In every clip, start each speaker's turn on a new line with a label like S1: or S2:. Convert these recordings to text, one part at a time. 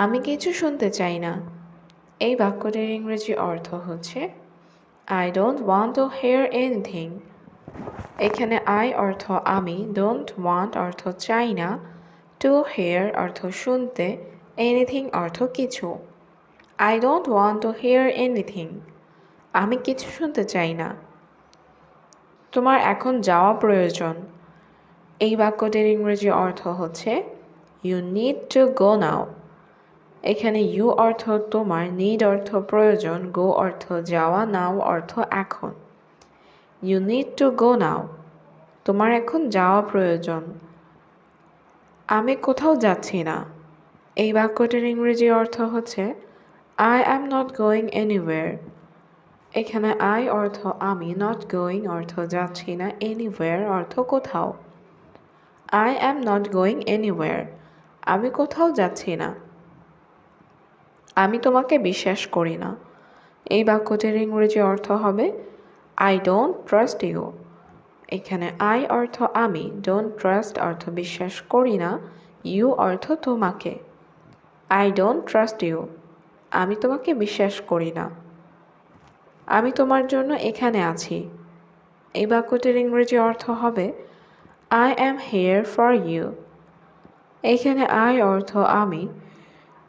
S1: আমি কিছু শুনতে চাই না। এই বাক্যটির ইংরেজি অর্থ হচ্ছে I don't want to hear anything। এখানে I অর্থ আমি, don't want অর্থ চাই না, to hear অর্থ শুনতে, anything অর্থ কিছু। I don't want to hear anything। আমি কিছু শুনতে চাই না। তোমার এখন যাওয়া প্রয়োজন। এই বাক্যটির ইংরেজি অর্থ হচ্ছে You need to go now। এখানে you অর্থ তোমার, need অর্থ প্রয়োজন, go অর্থ যাওয়া, now অর্থ এখন। You need to go now। তোমার এখন যাওয়া প্রয়োজন। আমি কোথাও যাচ্ছি না। এই বাক্যটির ইংরেজি অর্থ হচ্ছে I am not going anywhere। এখানে I অর্থ আমি, not going অর্থ যাচ্ছি না, anywhere অর্থ কোথাও। I am not going anywhere। আমি কোথাও যাচ্ছি না। আমি তোমাকে বিশ্বাস করি না। এই বাক্যটির ইংরেজি অর্থ হবে I don't trust you। এখানে I অর্থ আমি, don't trust অর্থ বিশ্বাস করি না, you অর্থ তোমাকে। I don't trust you। আমি তোমাকে বিশ্বাস করি না। আমি তোমার জন্য এখানে আছি। এই বাক্যটির ইংরেজি অর্থ হবে I am here for you। এখানে I অর্থ আমি,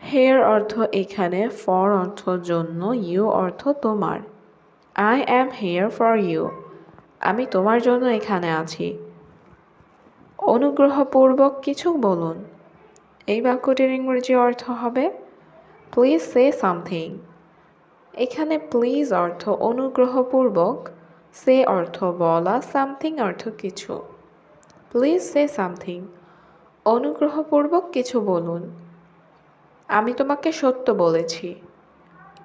S1: here অর্থ এখানে, for অর্থ জন্য, you অর্থ তোমার। I am here for you। আমি তোমার জন্য এখানে আছি। অনুগ্রহপূর্বক কিছু বলুন। এই বাক্যটির ইংরেজি অর্থ হবে প্লিজ সে সামথিং। এখানে প্লিজ অর্থ অনুগ্রহপূর্বক, সে অর্থ বলা, সামথিং অর্থ কিছু। Please say something. অনুগ্রহপূর্বক কিছু বলুন। আমি তোমাকে সত্য বলেছি।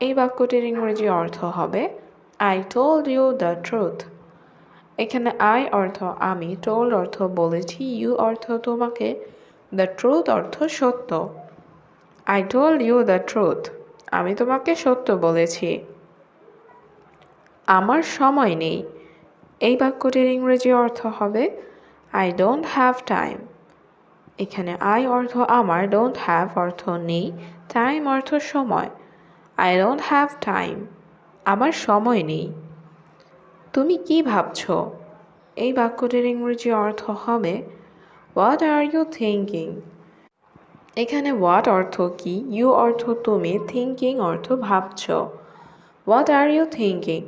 S1: এই বাক্যটির ইংরেজি অর্থ হবে I told you the truth। এখানে I অর্থ আমি, told অর্থ বলেছি, you অর্থ তোমাকে, the truth অর্থ সত্য। I told you the truth। আমি তোমাকে সত্য বলেছি। আমার সময় নেই। এই বাক্যটির ইংরেজি অর্থ হবে I don't have time। এখানে I অর্থ আমার, don't have অর্থ নেই, time অর্থ সময়। I don't have time। আমার সময় নেই। তুমি কি ভাবছো? এই বাক্যটির ইংরেজি অর্থ হবে What are you thinking? এখানে what অর্থ কি, you অর্থ তুমি, thinking অর্থ ভাবছো। What are you thinking?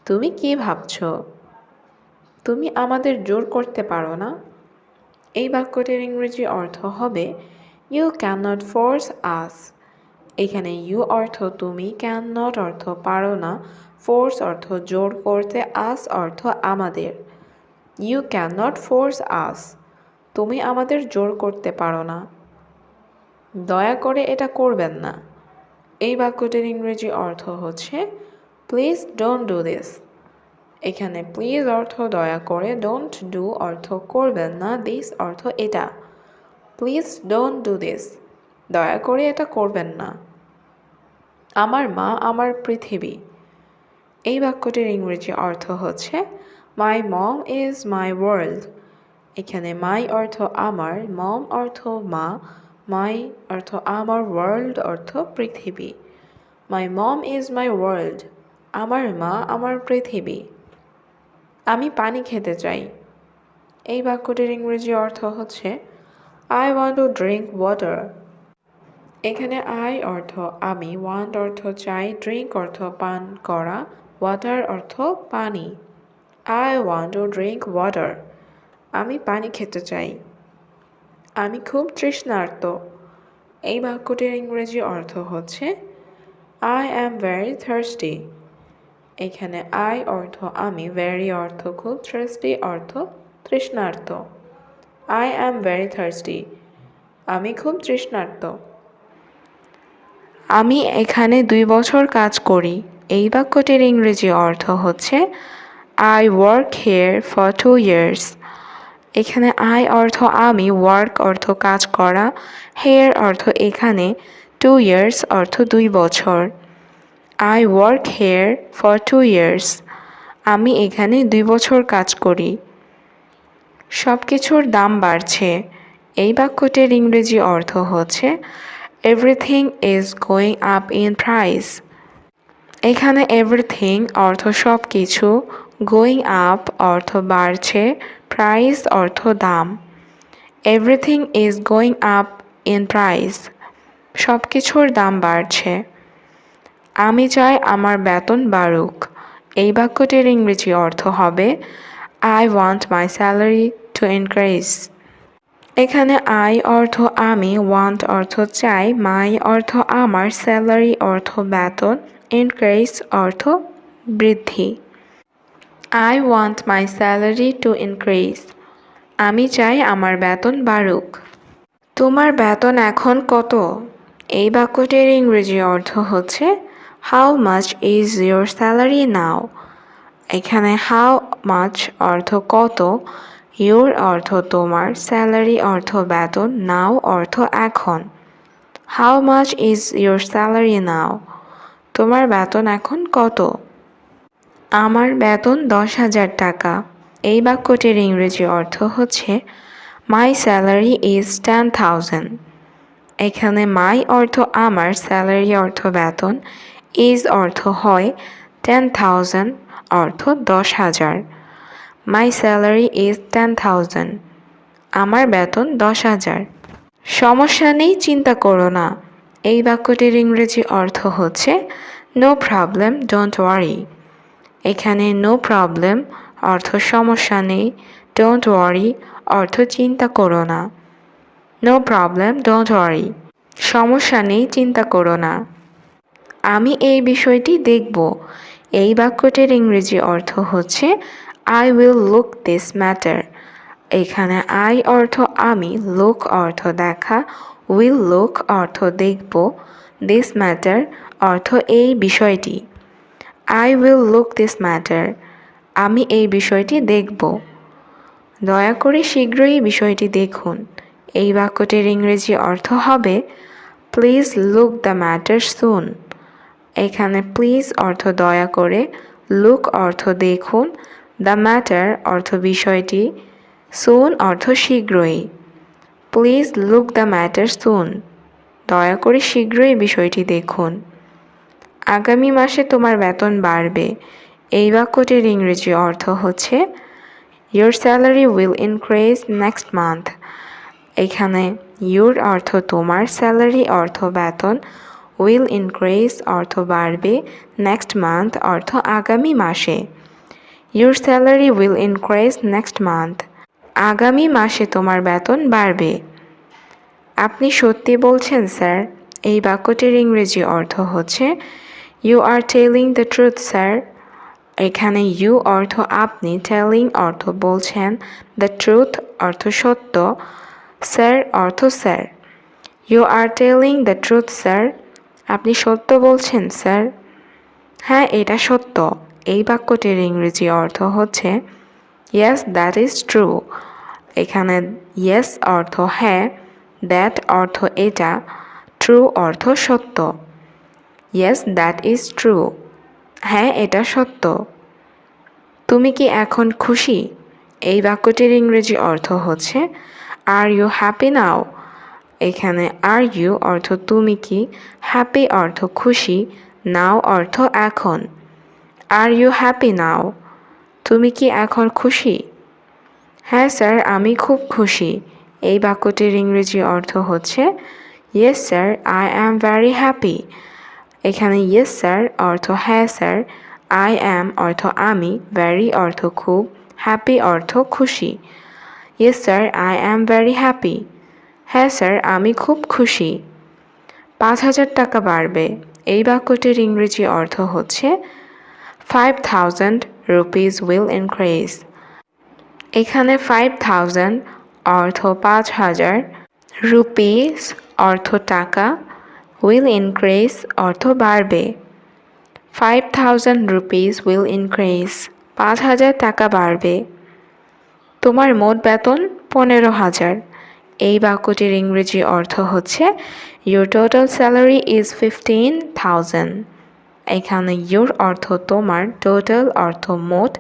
S1: তুমি কি ভাবছো? তুমি আমাদের জোর করতে পারো না। এই বাক্যটির ইংরেজি অর্থ হবে You cannot force us। এখানে you অর্থ তুমি, cannot অর্থ পারো না, force অর্থ জোর করতে, us অর্থ আমাদের। You cannot force us। তুমি আমাদের জোর করতে পারো না। দয়া করে এটা করবেন না। এই বাক্যটির ইংরেজি অর্থ হচ্ছে প্লিজ ডোন্ট ডু দিস। এখানে প্লিজ অর্থ দয়া করে, ডোন্ট ডু অর্থ করবেন না, দিস অর্থ এটা। Please don't do this. দয়া করে এটা করবেন না। আমার মা আমার পৃথিবী। এই বাক্যটির ইংরেজি অর্থ হচ্ছে মাই মম ইজ মাই ওয়ার্ল্ড। এখানে মাই অর্থ আমার, মম অর্থ মা, মাই অর্থ আমার, ওয়ার্ল্ড অর্থ পৃথিবী। মাই মম ইজ মাই ওয়ার্ল্ড। আমার মা আমার পৃথিবী। আমি পানি খেতে চাই। এই বাক্যটির ইংরেজি অর্থ হচ্ছে I want to drink water। এখানে I অর্থ আমি, want অর্থ চাই, drink অর্থ পান করা, water অর্থ পানি। I want to drink water। আমি পানি খেতে চাই। আমি খুব তৃষ্ণার্ত। এই বাক্যটির ইংরেজি অর্থ হচ্ছে I am very thirsty। এখানে I অর্থ আমি, very অর্থ খুব, thirsty অর্থ তৃষ্ণার্ত। I am very thirsty। আমি খুব তৃষ্ণার্ত। আমি এখানে 2 বছর কাজ করি। এই বাক্যটির ইংরেজি অর্থ হচ্ছে I work here for 2 years। এখানে I অর্থ আমি, work অর্থ কাজ করা, here অর্থ এখানে, 2 years অর্থ 2 বছর। I work here for 2 years। আমি এখানে 2 বছর কাজ করি। সব কিছুর দাম বাড়ছে। এই বাক্যটির ইংরেজি অর্থ হচ্ছে everything is going up in price. এখানে এভরিথিং অর্থ সব কিছু, গোয়িং আপ অর্থ বাড়ছে, প্রাইস অর্থ দাম। Everything is going up in price, সব কিছুর দাম বাড়ছে। আমি চাই আমার বেতন বাড়ুক। এই বাক্যটির ইংরেজি অর্থ হবে I want my salary to increase. এখানে আই অর্থ আমি, ওয়ান্ট অর্থ চাই, মাই অর্থ আমার, স্যালারি অর্থ বেতন, ইনক্রিজ অর্থ বৃদ্ধি। I want my salary to increase, আমি চাই আমার বেতন বাড়ুক। তোমার বেতন এখন কত? এই বাক্যটির ইংরেজি অর্থ হচ্ছে how much is your salary now. এখানে হাউ মাচ অর্থ কত, ইয়োর অর্থ তোমার, স্যালারি অর্থ বেতন, নাও অর্থ এখন। How much is your salary now, তোমার বেতন এখন কত? আমার বেতন 10,000 টাকা। এই বাক্যটির ইংরেজি অর্থ হচ্ছে মাই স্যালারি ইজ 10,000। এখানে মাই অর্থ আমার, স্যালারি অর্থ বেতন, ইজ অর্থ হয়, 10,000 অর্থ 10,000। মাই স্যালারি ইজ 10,000, আমার বেতন 10,000। সমস্যা নেই, চিন্তা করো না। এই বাক্যটির ইংরেজি অর্থ হচ্ছে নো প্রবলেম, ডোন্ট ওয়ারি। এখানে নো প্রবলেম অর্থ সমস্যা নেই, ডোন্ট ওয়ারি অর্থ চিন্তা করো না। নো প্রবলেম, ডোন্ট ওয়ারি, সমস্যা নেই, চিন্তা করো না। আমি এই বিষয়টি দেখব। এই বাক্যটির ইংরেজি অর্থ হচ্ছে I will look this matter. এখানে আই অর্থ আমি, লুক অর্থ দেখা, উইল লুক অর্থ দেখব, দিস ম্যাটার অর্থ এই বিষয়টি। I will look this matter, আমি এই বিষয়টি দেখব। দয়া করে শীঘ্রই বিষয়টি দেখুন। এই বাক্যটির ইংরেজি অর্থ হবে প্লিজ লুক দ্য ম্যাটার সুন। এখানে প্লিজ অর্থ দয়া করে, লুক অর্থ দেখুন, দ্য ম্যাটার অর্থ বিষয়টি, সুন অর্থ শীঘ্রই। প্লিজ লুক দ্য ম্যাটার সুন, দয়া করে শীঘ্রই বিষয়টি দেখুন। আগামী মাসে তোমার বেতন বাড়বে। এই বাক্যটির ইংরেজি অর্থ হচ্ছে your salary will increase next month. এখানে ইয়োর অর্থ তোমার, স্যালারি অর্থ বেতন, উইল ইনক্রিজ অর্থ বাড়বে, নেক্সট মান্থ অর্থ আগামী মাসে। Your salary will increase next month, আগামী মাসে তোমার বেতন বাড়বে। আপনি সত্যি বলছেন স্যার। এই বাক্যটির ইংরেজি অর্থ হচ্ছে you are telling the truth sir. এখানে ইউ অর্থ আপনি, টেলিং অর্থ বলছেন, দ্য ট্রুথ অর্থ সত্য, স্যার অর্থ sir. You are telling the truth sir, আপনি সত্য বলছেন স্যার। হ্যাঁ, এটা সত্য। এই বাক্যটির ইংরেজি অর্থ হচ্ছে ইয়েস দ্যাট ইজ ট্রু। এখানে ইয়েস অর্থ হ্যাঁ, দ্যাট অর্থ এটা, ট্রু অর্থ সত্য। ইয়েস দ্যাট ইজ ট্রু, হ্যাঁ এটা সত্য। তুমি কি এখন খুশি? এই বাক্যটির ইংরেজি অর্থ হচ্ছে আর ইউ হ্যাপি নাও। এখানে আর ইউ অর্থ তুমি কি, হ্যাপি অর্থ খুশি, নাও অর্থ এখন। আর ইউ হ্যাপি নাও, তুমি কি এখন খুশি? হ্যাঁ স্যার, আমি খুব খুশি। এই বাক্যটির ইংরেজি অর্থ হচ্ছে yes sir, I am very happy. এখানে ইয়েস স্যার অর্থ হ্যাঁ স্যার, আই অ্যাম অর্থ আমি, ভেরি অর্থ খুব, হ্যাপি অর্থ খুশি। Yes sir, I am very happy. হ্যাঁ স্যার, আমি খুব খুশি। 5,000 টাকা বাড়বে। এই বাক্যটির ইংরেজি অর্থ হচ্ছে 5,000 rupees will increase। এখানে 5,000 অর্থ 5,000, রুপিস অর্থ টাকা, will increase অর্থ বাড়বে। 5,000 rupees will increase, 5,000 টাকা বাড়বে। তোমার মোট বেতন 15,000। এই বাক্যটির ইংরেজি অর্থ হচ্ছে your total salary is 15,000। এখানে your অর্থ তোমার, total অর্থ মোট,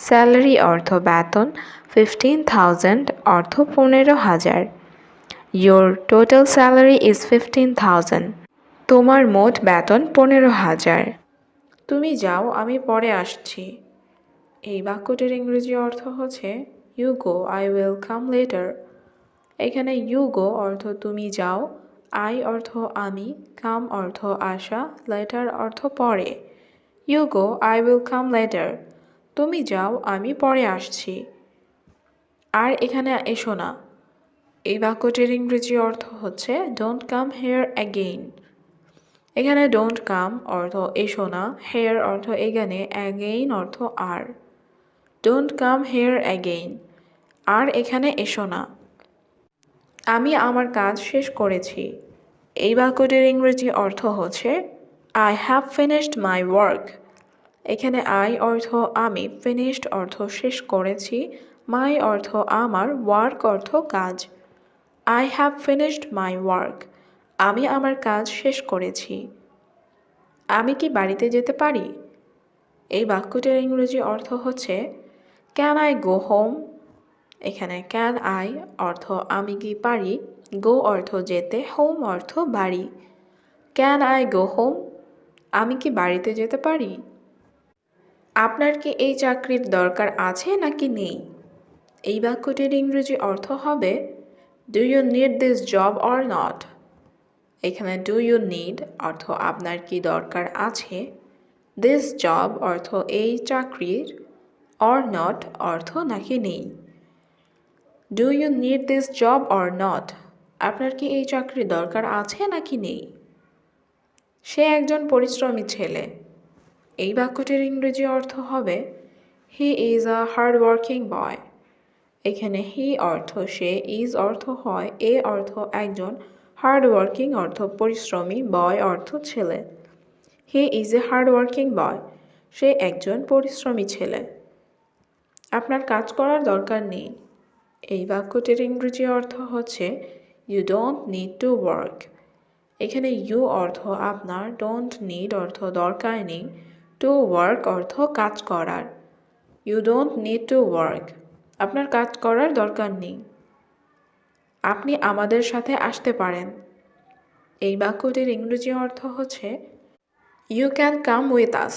S1: salary অর্থ বেতন, 15,000 অর্থ 15,000। Your total salary is 15,000. তোমার মোট বেতন 15,000। তুমি যাও, আমি পরে আসছি। এই বাক্যটির ইংরেজি অর্থ হচ্ছে you go, I will come later. এখানে ইউ গো অর্থ তুমি যাও, আই অর্থ আমি, কাম অর্থ আসা, লেটার অর্থ পরে। You go, I will come later. তুমি যাও, আমি পরে আসছি। আর এখানে এসো না। এই বাক্যটির ইংরেজি অর্থ হচ্ছে ডোন্ট কাম হেয়ার অ্যাগেইন। এখানে ডোন্ট কাম অর্থ এসো না, হেয়ার অর্থ এখানে, অ্যাগেইন অর্থ আর। Don't come here again. আর এখানে এসো না। আমি আমার কাজ শেষ করেছি। এই বাক্যটির ইংরেজি অর্থ হচ্ছে I have finished my work. এখানে আই অর্থ আমি, ফিনিশড অর্থ শেষ করেছি, মাই অর্থ আমার, ওয়ার্ক অর্থ কাজ। I have finished my work. আমি আমার কাজ শেষ করেছি। আমি কি বাড়িতে যেতে পারি? এই বাক্যটির ইংরেজি অর্থ হচ্ছে ক্যান আই গো হোম। এখানে ক্যান আই অর্থ আমি কি পারি, গো অর্থ যেতে, হোম অর্থ বাড়ি। Can I go home? আমি কি বাড়িতে যেতে পারি? আপনার কি এই চাকরির দরকার আছে নাকি নেই? এই বাক্যটির ইংরেজি অর্থ হবে do you need this job or not. এখানে ডু ইউ নিড অর্থ আপনার কি দরকার আছে, দিস জব অর্থ এই চাকরির, অর নট অর্থ নাকি নেই। Do you need this job or not? আপনার কি এই চাকরির দরকার আছে নাকি নেই? সে একজন পরিশ্রমী ছেলে। এই বাক্যটির ইংরেজি অর্থ হবে he is a hard working boy. এখানে হি অর্থ সে, ইজ অর্থ হয়, এ অর্থ একজন, হার্ড ওয়ার্কিং অর্থ পরিশ্রমী, বয় অর্থ ছেলে। He is a hard working boy. সে একজন পরিশ্রমী ছেলে। আপনার কাজ করার দরকার নেই। এই বাক্যটির ইংরেজি অর্থ হচ্ছে you don't need to work. এখানে ইউ অর্থ আপনার, ডোন্ট নিড অর্থ দরকার নেই, টু ওয়ার্ক অর্থ কাজ করার। You don't need to work. আপনার কাজ করার দরকার নেই। আপনি আমাদের সাথে আসতে পারেন। এই বাক্যটির ইংরেজি অর্থ হচ্ছে you can come with us.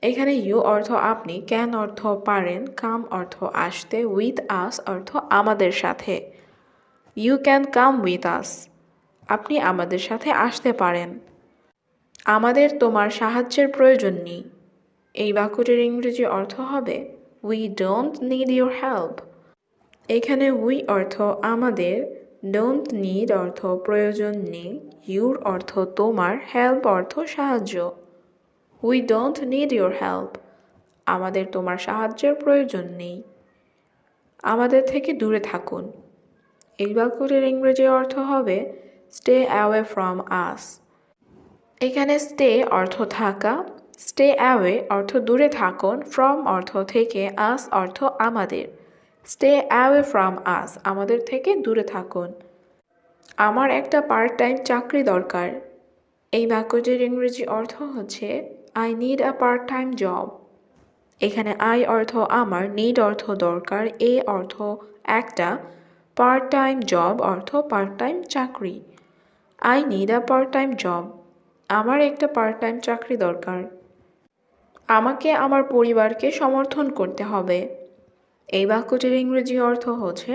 S1: এখানে ইউ অর্থ আপনি, ক্যান অর্থ পারেন, কাম অর্থ আসতে, উইথ আস অর্থ আমাদের সাথে। You can come with us. আপনি আমাদের সাথে আসতে পারেন। আমাদের তোমার সাহায্যের প্রয়োজন নেই। এই বাক্যটির ইংরেজি অর্থ হবে we don't need your help. এখানে উই অর্থ আমাদের, ডোন্ট নিড অর্থ প্রয়োজন নেই, ইউর অর্থ তোমার, হেল্প অর্থ সাহায্য। We don't need your help. আমাদের তোমার সাহায্যের প্রয়োজন নেই। আমাদের থেকে দূরে থাকুন। এই বাক্যটির ইংরেজি অর্থ হবে স্টে অ্যাওয়ে ফ্রম আস। এখানে স্টে অর্থ থাকা, স্টে অ্যাওয়ে অর্থ দূরে থাকুন, ফ্রম অর্থ থেকে, আস অর্থ আমাদের। স্টে অ্যাওয়ে ফ্রম আস, আমাদের থেকে দূরে থাকুন। আমার একটা পার্ট টাইম চাকরি দরকার। এই বাক্যটির ইংরেজি অর্থ হচ্ছে I need a part time job. এখানে আই অর্থ আমার, নিড অর্থ দরকার, এ অর্থ একটা, পার্ট টাইম জব অর্থ পার্ট টাইম চাকরি। I need a part time job. আমার একটা পার্ট টাইম চাকরি দরকার। আমাকে আমার পরিবারকে সমর্থন করতে হবে। এই বাক্যটির ইংরেজি অর্থ হচ্ছে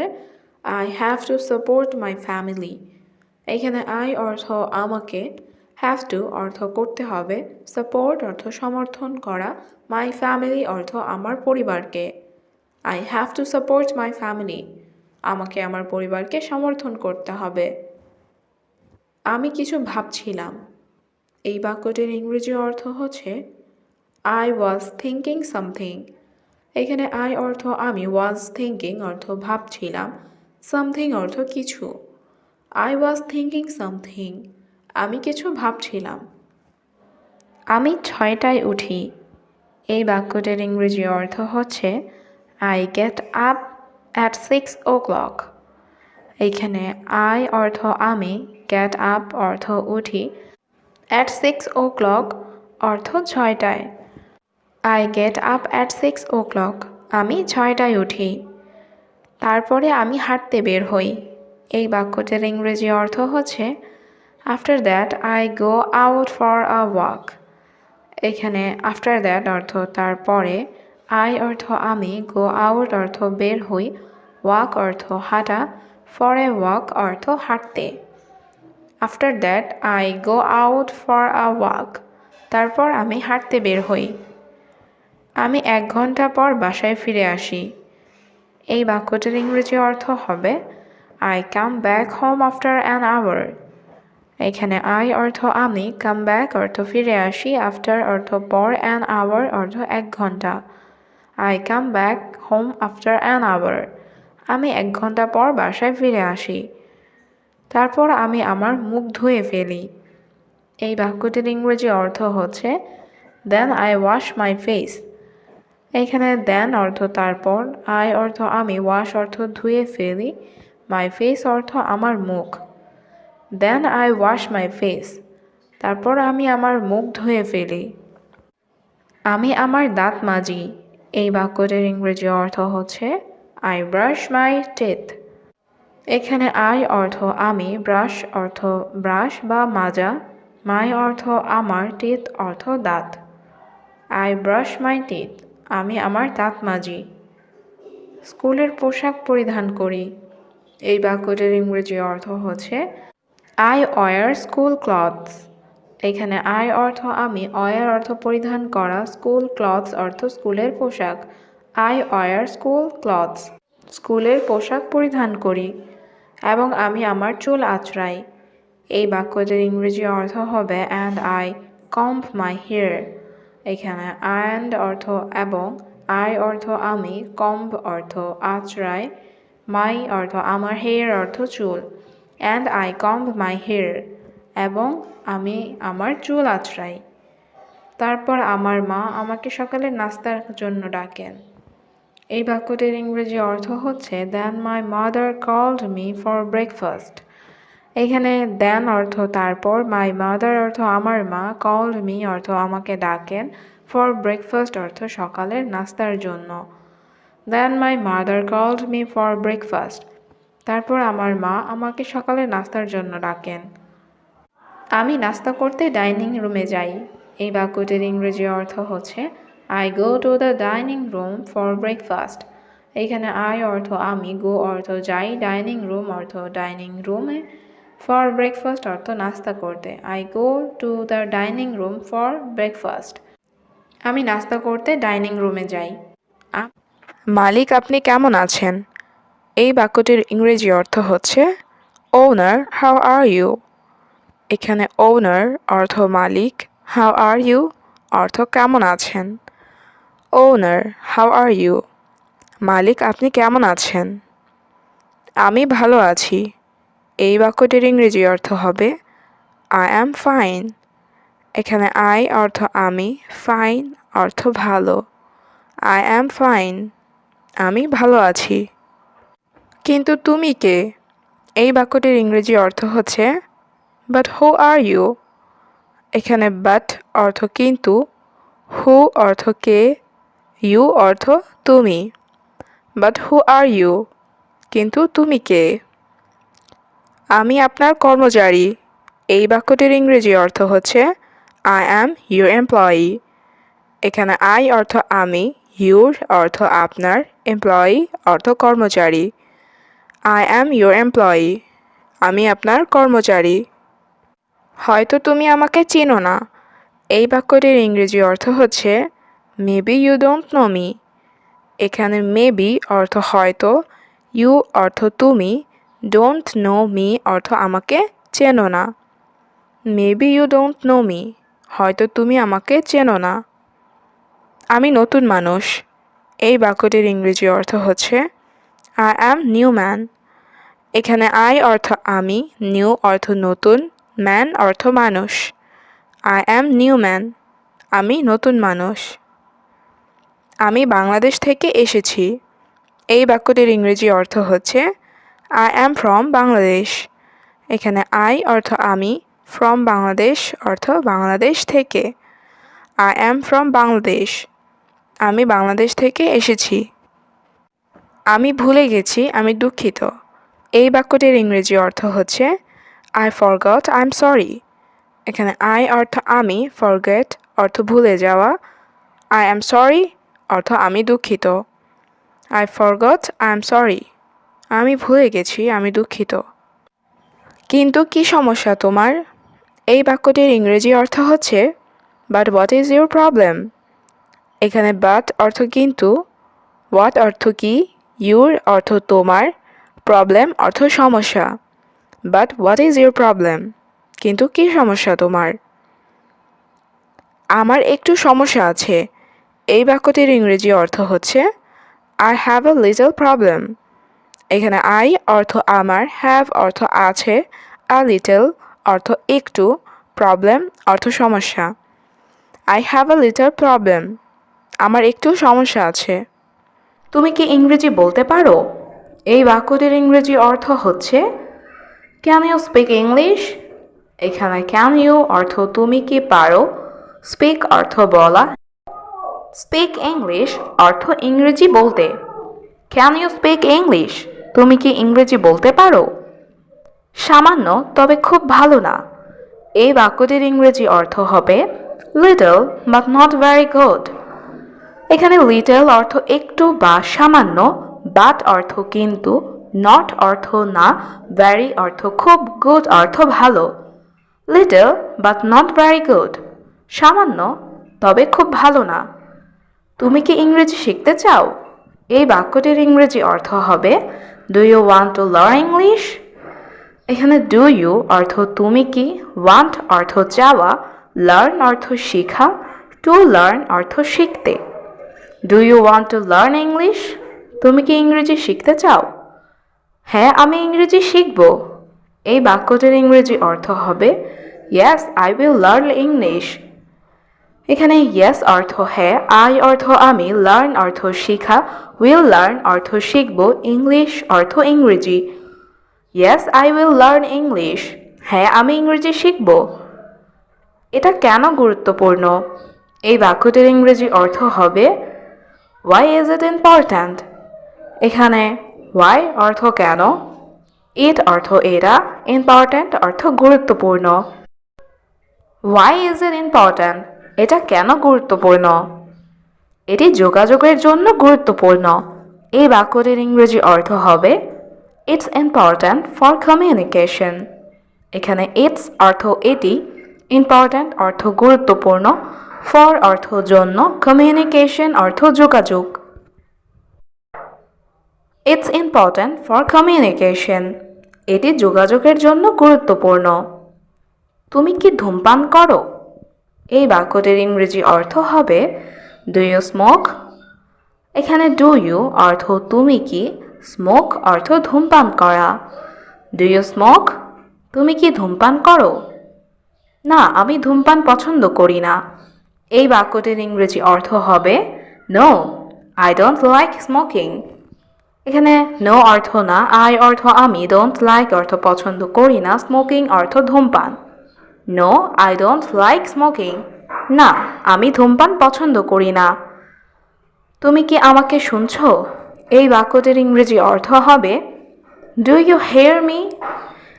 S1: I have to support my family. এখানে আই অর্থ আমাকে, হ্যাভ টু অর্থ করতে হবে, সাপোর্ট অর্থ সমর্থন করা, মাই ফ্যামিলি অর্থ আমার পরিবারকে। I have to support my family. আমাকে আমার পরিবারকে সমর্থন করতে হবে। আমি কিছু ভাবছিলাম। এই বাক্যটির ইংরেজি অর্থ হচ্ছে আই ওয়াজ থিঙ্কিং সামথিং। এখানে আই অর্থ আমি, ওয়াজ থিঙ্কিং অর্থ ভাবছিলাম, সামথিং অর্থ কিছু। I was thinking something. আমি কিছু ভাবছিলাম। আমি 6টায় উঠি। এই বাক্যটির ইংরেজি অর্থ হচ্ছে I get up at 6 o'clock। এইখানে আই অর্থ আমি, গেট আপ অর্থ উঠি, অ্যাট 6 o'clock অর্থ 6টায়। I get up at 6 o'clock। আমি 6টায় উঠি। তারপরে আমি হাঁটতে বের হই। এই বাক্যটির ইংরেজি অর্থ হচ্ছে after that I go out for a walk. এখানে আফটার দ্যাট অর্থ তারপরে, আই অর্থ আমি, গো আউট অর্থ বের হই, ওয়াক অর্থ হাঁটা, ফর এ ওয়াক অর্থ হাঁটতে। After that I go out for a walk. তারপর আমি হাঁটতে বের হই। আমি 1 ঘন্টা পর বাসায় ফিরে আসি। এই বাক্যটির ইংরেজি অর্থ হবে I come back home after an hour. এখানে আই অর্থ আমি, কাম ব্যাক অর্থ ফিরে আসি, আফটার অর্থ পর, অ্যান আওয়ার অর্থ 1 ঘন্টা। I come back home after an hour. আমি 1 ঘন্টা পর বাসায় ফিরে আসি। তারপর আমি আমার মুখ ধুয়ে ফেলি। এই বাক্যটির ইংরেজি অর্থ হচ্ছে then I wash my face. এখানে দেন অর্থ তারপর, আই অর্থ আমি, ওয়াশ অর্থ ধুয়ে ফেলি, মাই ফেস অর্থ আমার মুখ। Then I wash my face. তারপর আমি আমার মুখ ধুয়ে ফেলি। আমি আমার দাঁত মাজি। এই বাক্যটির ইংরেজি অর্থ হচ্ছে আই ব্রাশ মাই টিথ। এখানে আই অর্থ আমি, ব্রাশ অর্থ ব্রাশ বা মাজা, মাই অর্থ আমার, টিথ অর্থ দাঁত। I brush my teeth. আমি আমার দাঁত মাজি। স্কুলের পোশাক পরিধান করি। এই বাক্যটির ইংরেজি অর্থ হচ্ছে আই ওয়ার স্কুল ক্লথস। এখানে আই অর্থ আমি, ওয়ার অর্থ পরিধান করা, স্কুল ক্লথস অর্থ স্কুলের পোশাক। I were school clothes. স্কুলের পোশাক পরিধান করি। এবং আমি আমার চুল আঁচড়াই। এই বাক্যটির ইংরেজি অর্থ হবে and I comb my hair. এখানে অ্যান্ড অর্থ এবং, আই অর্থ আমি, কম্ব অর্থ আঁচড়াই, মাই অর্থ আমার, হেয়ার অর্থ চুল। And I comb my hair. এবং আমি আমার চুল আঁচড়াই। তারপর আমার মা আমাকে সকালে নাস্তার জন্য ডাকেন। এই বাক্যটির ইংরেজি অর্থ হচ্ছে then my mother called me for breakfast. এখানে দেন অর্থ তারপর, মাই মাদার অর্থ আমার মা, কল্ড মি অর্থ আমাকে ডাকেন, ফর ব্রেকফাস্ট অর্থ সকালের নাস্তার জন্য। Then my mother called me for breakfast. তারপর আমার মা আমাকে সকালের নাস্তার জন্য ডাকেন। আমি নাস্তা করতে ডাইনিং রুমে যাই। এই বাক্যটির ইংরেজি অর্থ হচ্ছে I go to the dining room for breakfast. এখানে আই অর্থ আমি, গো অর্থ যাই, ডাইনিং রুম অর্থ ডাইনিং রুমে, ফর ব্রেকফাস্ট অর্থ নাস্তা করতে। I go to the dining room for breakfast. আমি নাস্তা করতে ডাইনিং রুমে যাই। মালিক আপনি কেমন আছেন? এই বাক্যটির ইংরেজি অর্থ হচ্ছে ওনার হাউ আর ইউ। এখানে ওনার অর্থ মালিক, হাউ আর ইউ অর্থ কেমন আছেন। ওনার হাউ আর ইউ। মালিক আপনি কেমন আছেন? আমি ভালো আছি। এই বাক্যটির ইংরেজি অর্থ হবে আই অ্যাম ফাইন। এখানে আই অর্থ আমি, ফাইন অর্থ ভালো। I am fine. আমি ভালো আছি। কিন্তু তুমি কে? এই বাক্যটির ইংরেজি অর্থ হচ্ছে বাট হু আর ইউ। এখানে বাট অর্থ কিন্তু, হু অর্থ কে, ইউ অর্থ তুমি। But who are you. কিন্তু তুমি কে? আমি আপনার কর্মচারী। এই বাক্যটির ইংরেজি অর্থ হচ্ছে আই অ্যাম ইউর এমপ্লয়ি। এখানে আই অর্থ আমি, ইউর অর্থ আপনার, এমপ্লয়ি অর্থ কর্মচারী। I am your employee. আমি আপনার কর্মচারী। হয়তো তুমি আমাকে চেনো না। এই বাক্যটির ইংরেজি অর্থ হচ্ছে maybe you don't know me. এখানে মেবি অর্থ হয়তো, ইউ অর্থ তুমি, ডোন্ট নো মি অর্থ আমাকে চেনো না। Maybe you don't know me. হয়তো তুমি আমাকে চেনো না। আমি নতুন মানুষ। এই বাক্যটির ইংরেজি অর্থ হচ্ছে আই অ্যাম নিউ ম্যান। এখানে আই অর্থ আমি, নিউ অর্থ নতুন, ম্যান অর্থ মানুষ। I am new man. আমি নতুন মানুষ। আমি বাংলাদেশ থেকে এসেছি। এই বাক্যটির ইংরেজি অর্থ হচ্ছে আই অ্যাম ফ্রম বাংলাদেশ। এখানে আই অর্থ আমি, ফ্রম বাংলাদেশ অর্থ বাংলাদেশ থেকে। I am from Bangladesh. আমি বাংলাদেশ থেকে এসেছি। আমি ভুলে গেছি, আমি দুঃখিত। এই বাক্যটির ইংরেজি অর্থ হচ্ছে I forgot, I'm sorry. এখানে I অর্থ আমি, forget অর্থ ভুলে যাওয়া, I am sorry অর্থ আমি দুঃখিত। I forgot, I'm sorry. আমি ভুলে গেছি, আমি দুঃখিত। কিন্তু কি সমস্যা তোমার? এই বাক্যটির ইংরেজি অর্থ হচ্ছে But what is your problem? এখানে but অর্থ কিন্তু, what অর্থ কি, your অর্থ তোমার, problem অর্থ সমস্যা। But what is your problem? কিন্তু কি সমস্যা তোমার? আমার একটু সমস্যা আছে। এই বাক্যটির ইংরেজি অর্থ হচ্ছে I have a little problem. এখানে I অর্থ আমার, have অর্থ আছে, a little অর্থ একটু, problem অর্থ সমস্যা। I have a little problem. আমার একটু সমস্যা আছে। তুমি কি ইংরেজি বলতে পারো? এই বাক্যটির ইংরেজি অর্থ হচ্ছে Can you speak English? এখানে can you অর্থ তুমি কি পারো, speak অর্থ বলা, speak English অর্থ ইংরেজি বলতে। Can you speak English? তুমি কি ইংরেজি বলতে পারো? সামান্য তবে খুব ভালো না। এই বাক্যটির ইংরেজি অর্থ হবে little but not very good. এখানে little অর্থ একটু বা সামান্য, but অর্থ কিন্তু, not অর্থ না, very অর্থ খুব, good অর্থ ভালো। Little but not very good. সামান্য তবে খুব ভালো না। তুমি কি ইংরেজি শিখতে চাও? এই বাক্যটির ইংরেজি অর্থ হবে Do you want to learn English? এখানে do you অর্থ তুমি কি, want অর্থ চাওয়া, learn অর্থ শেখা, to learn অর্থ শিখতে। Do you want to learn English? তুমি কি ইংরেজি শিখতে চাও? হ্যাঁ, আমি ইংরেজি শিখব। এই বাক্যটির ইংরেজি অর্থ হবে Yes, I will learn English. এখানে yes অর্থ হ্যাঁ, I অর্থ আমি, learn অর্থ শেখা, will learn অর্থ শিখব, English অর্থ ইংরেজি। Yes, I will learn English. হ্যাঁ, আমি ইংরেজি শিখব। এটা কেন গুরুত্বপূর্ণ? এই বাক্যটির ইংরেজি অর্থ হবে Why is it important? এখানে why অর্থ কেন, it অর্থ এটা, important অর্থ গুরুত্বপূর্ণ। Why is it important? এটা কেন গুরুত্বপূর্ণ? এটি যোগাযোগের জন্য গুরুত্বপূর্ণ। এই বাক্যটির ইংরেজি অর্থ হবে It's important for communication. এখানে it's অর্থ এটি, important অর্থ গুরুত্বপূর্ণ, for অর্থ জন্য, communication অর্থ যোগাযোগ। It's important for communication. এটি যোগাযোগের জন্য গুরুত্বপূর্ণ। তুমি কি ধূমপান করো? এই বাক্যটির ইংরেজি অর্থ হবে Do you smoke? এখানে do you অর্থ তুমি কি, smoke অর্থ ধূমপান করা। Do you smoke? তুমি কি ধূমপান করো? না, আমি ধূমপান পছন্দ করি না। এই বাক্যটির ইংরেজি অর্থ হবে No, I don't like smoking. এখানে no অর্থ না, I অর্থ আমি, don't like অর্থ পছন্দ করি না, smoking অর্থ ধূমপান। No, I don't like smoking. না, আমি ধূমপান পছন্দ করি না। তুমি কি আমাকে শুনছো? এই বাক্যটির ইংরেজি অর্থ হবে Do you hear me?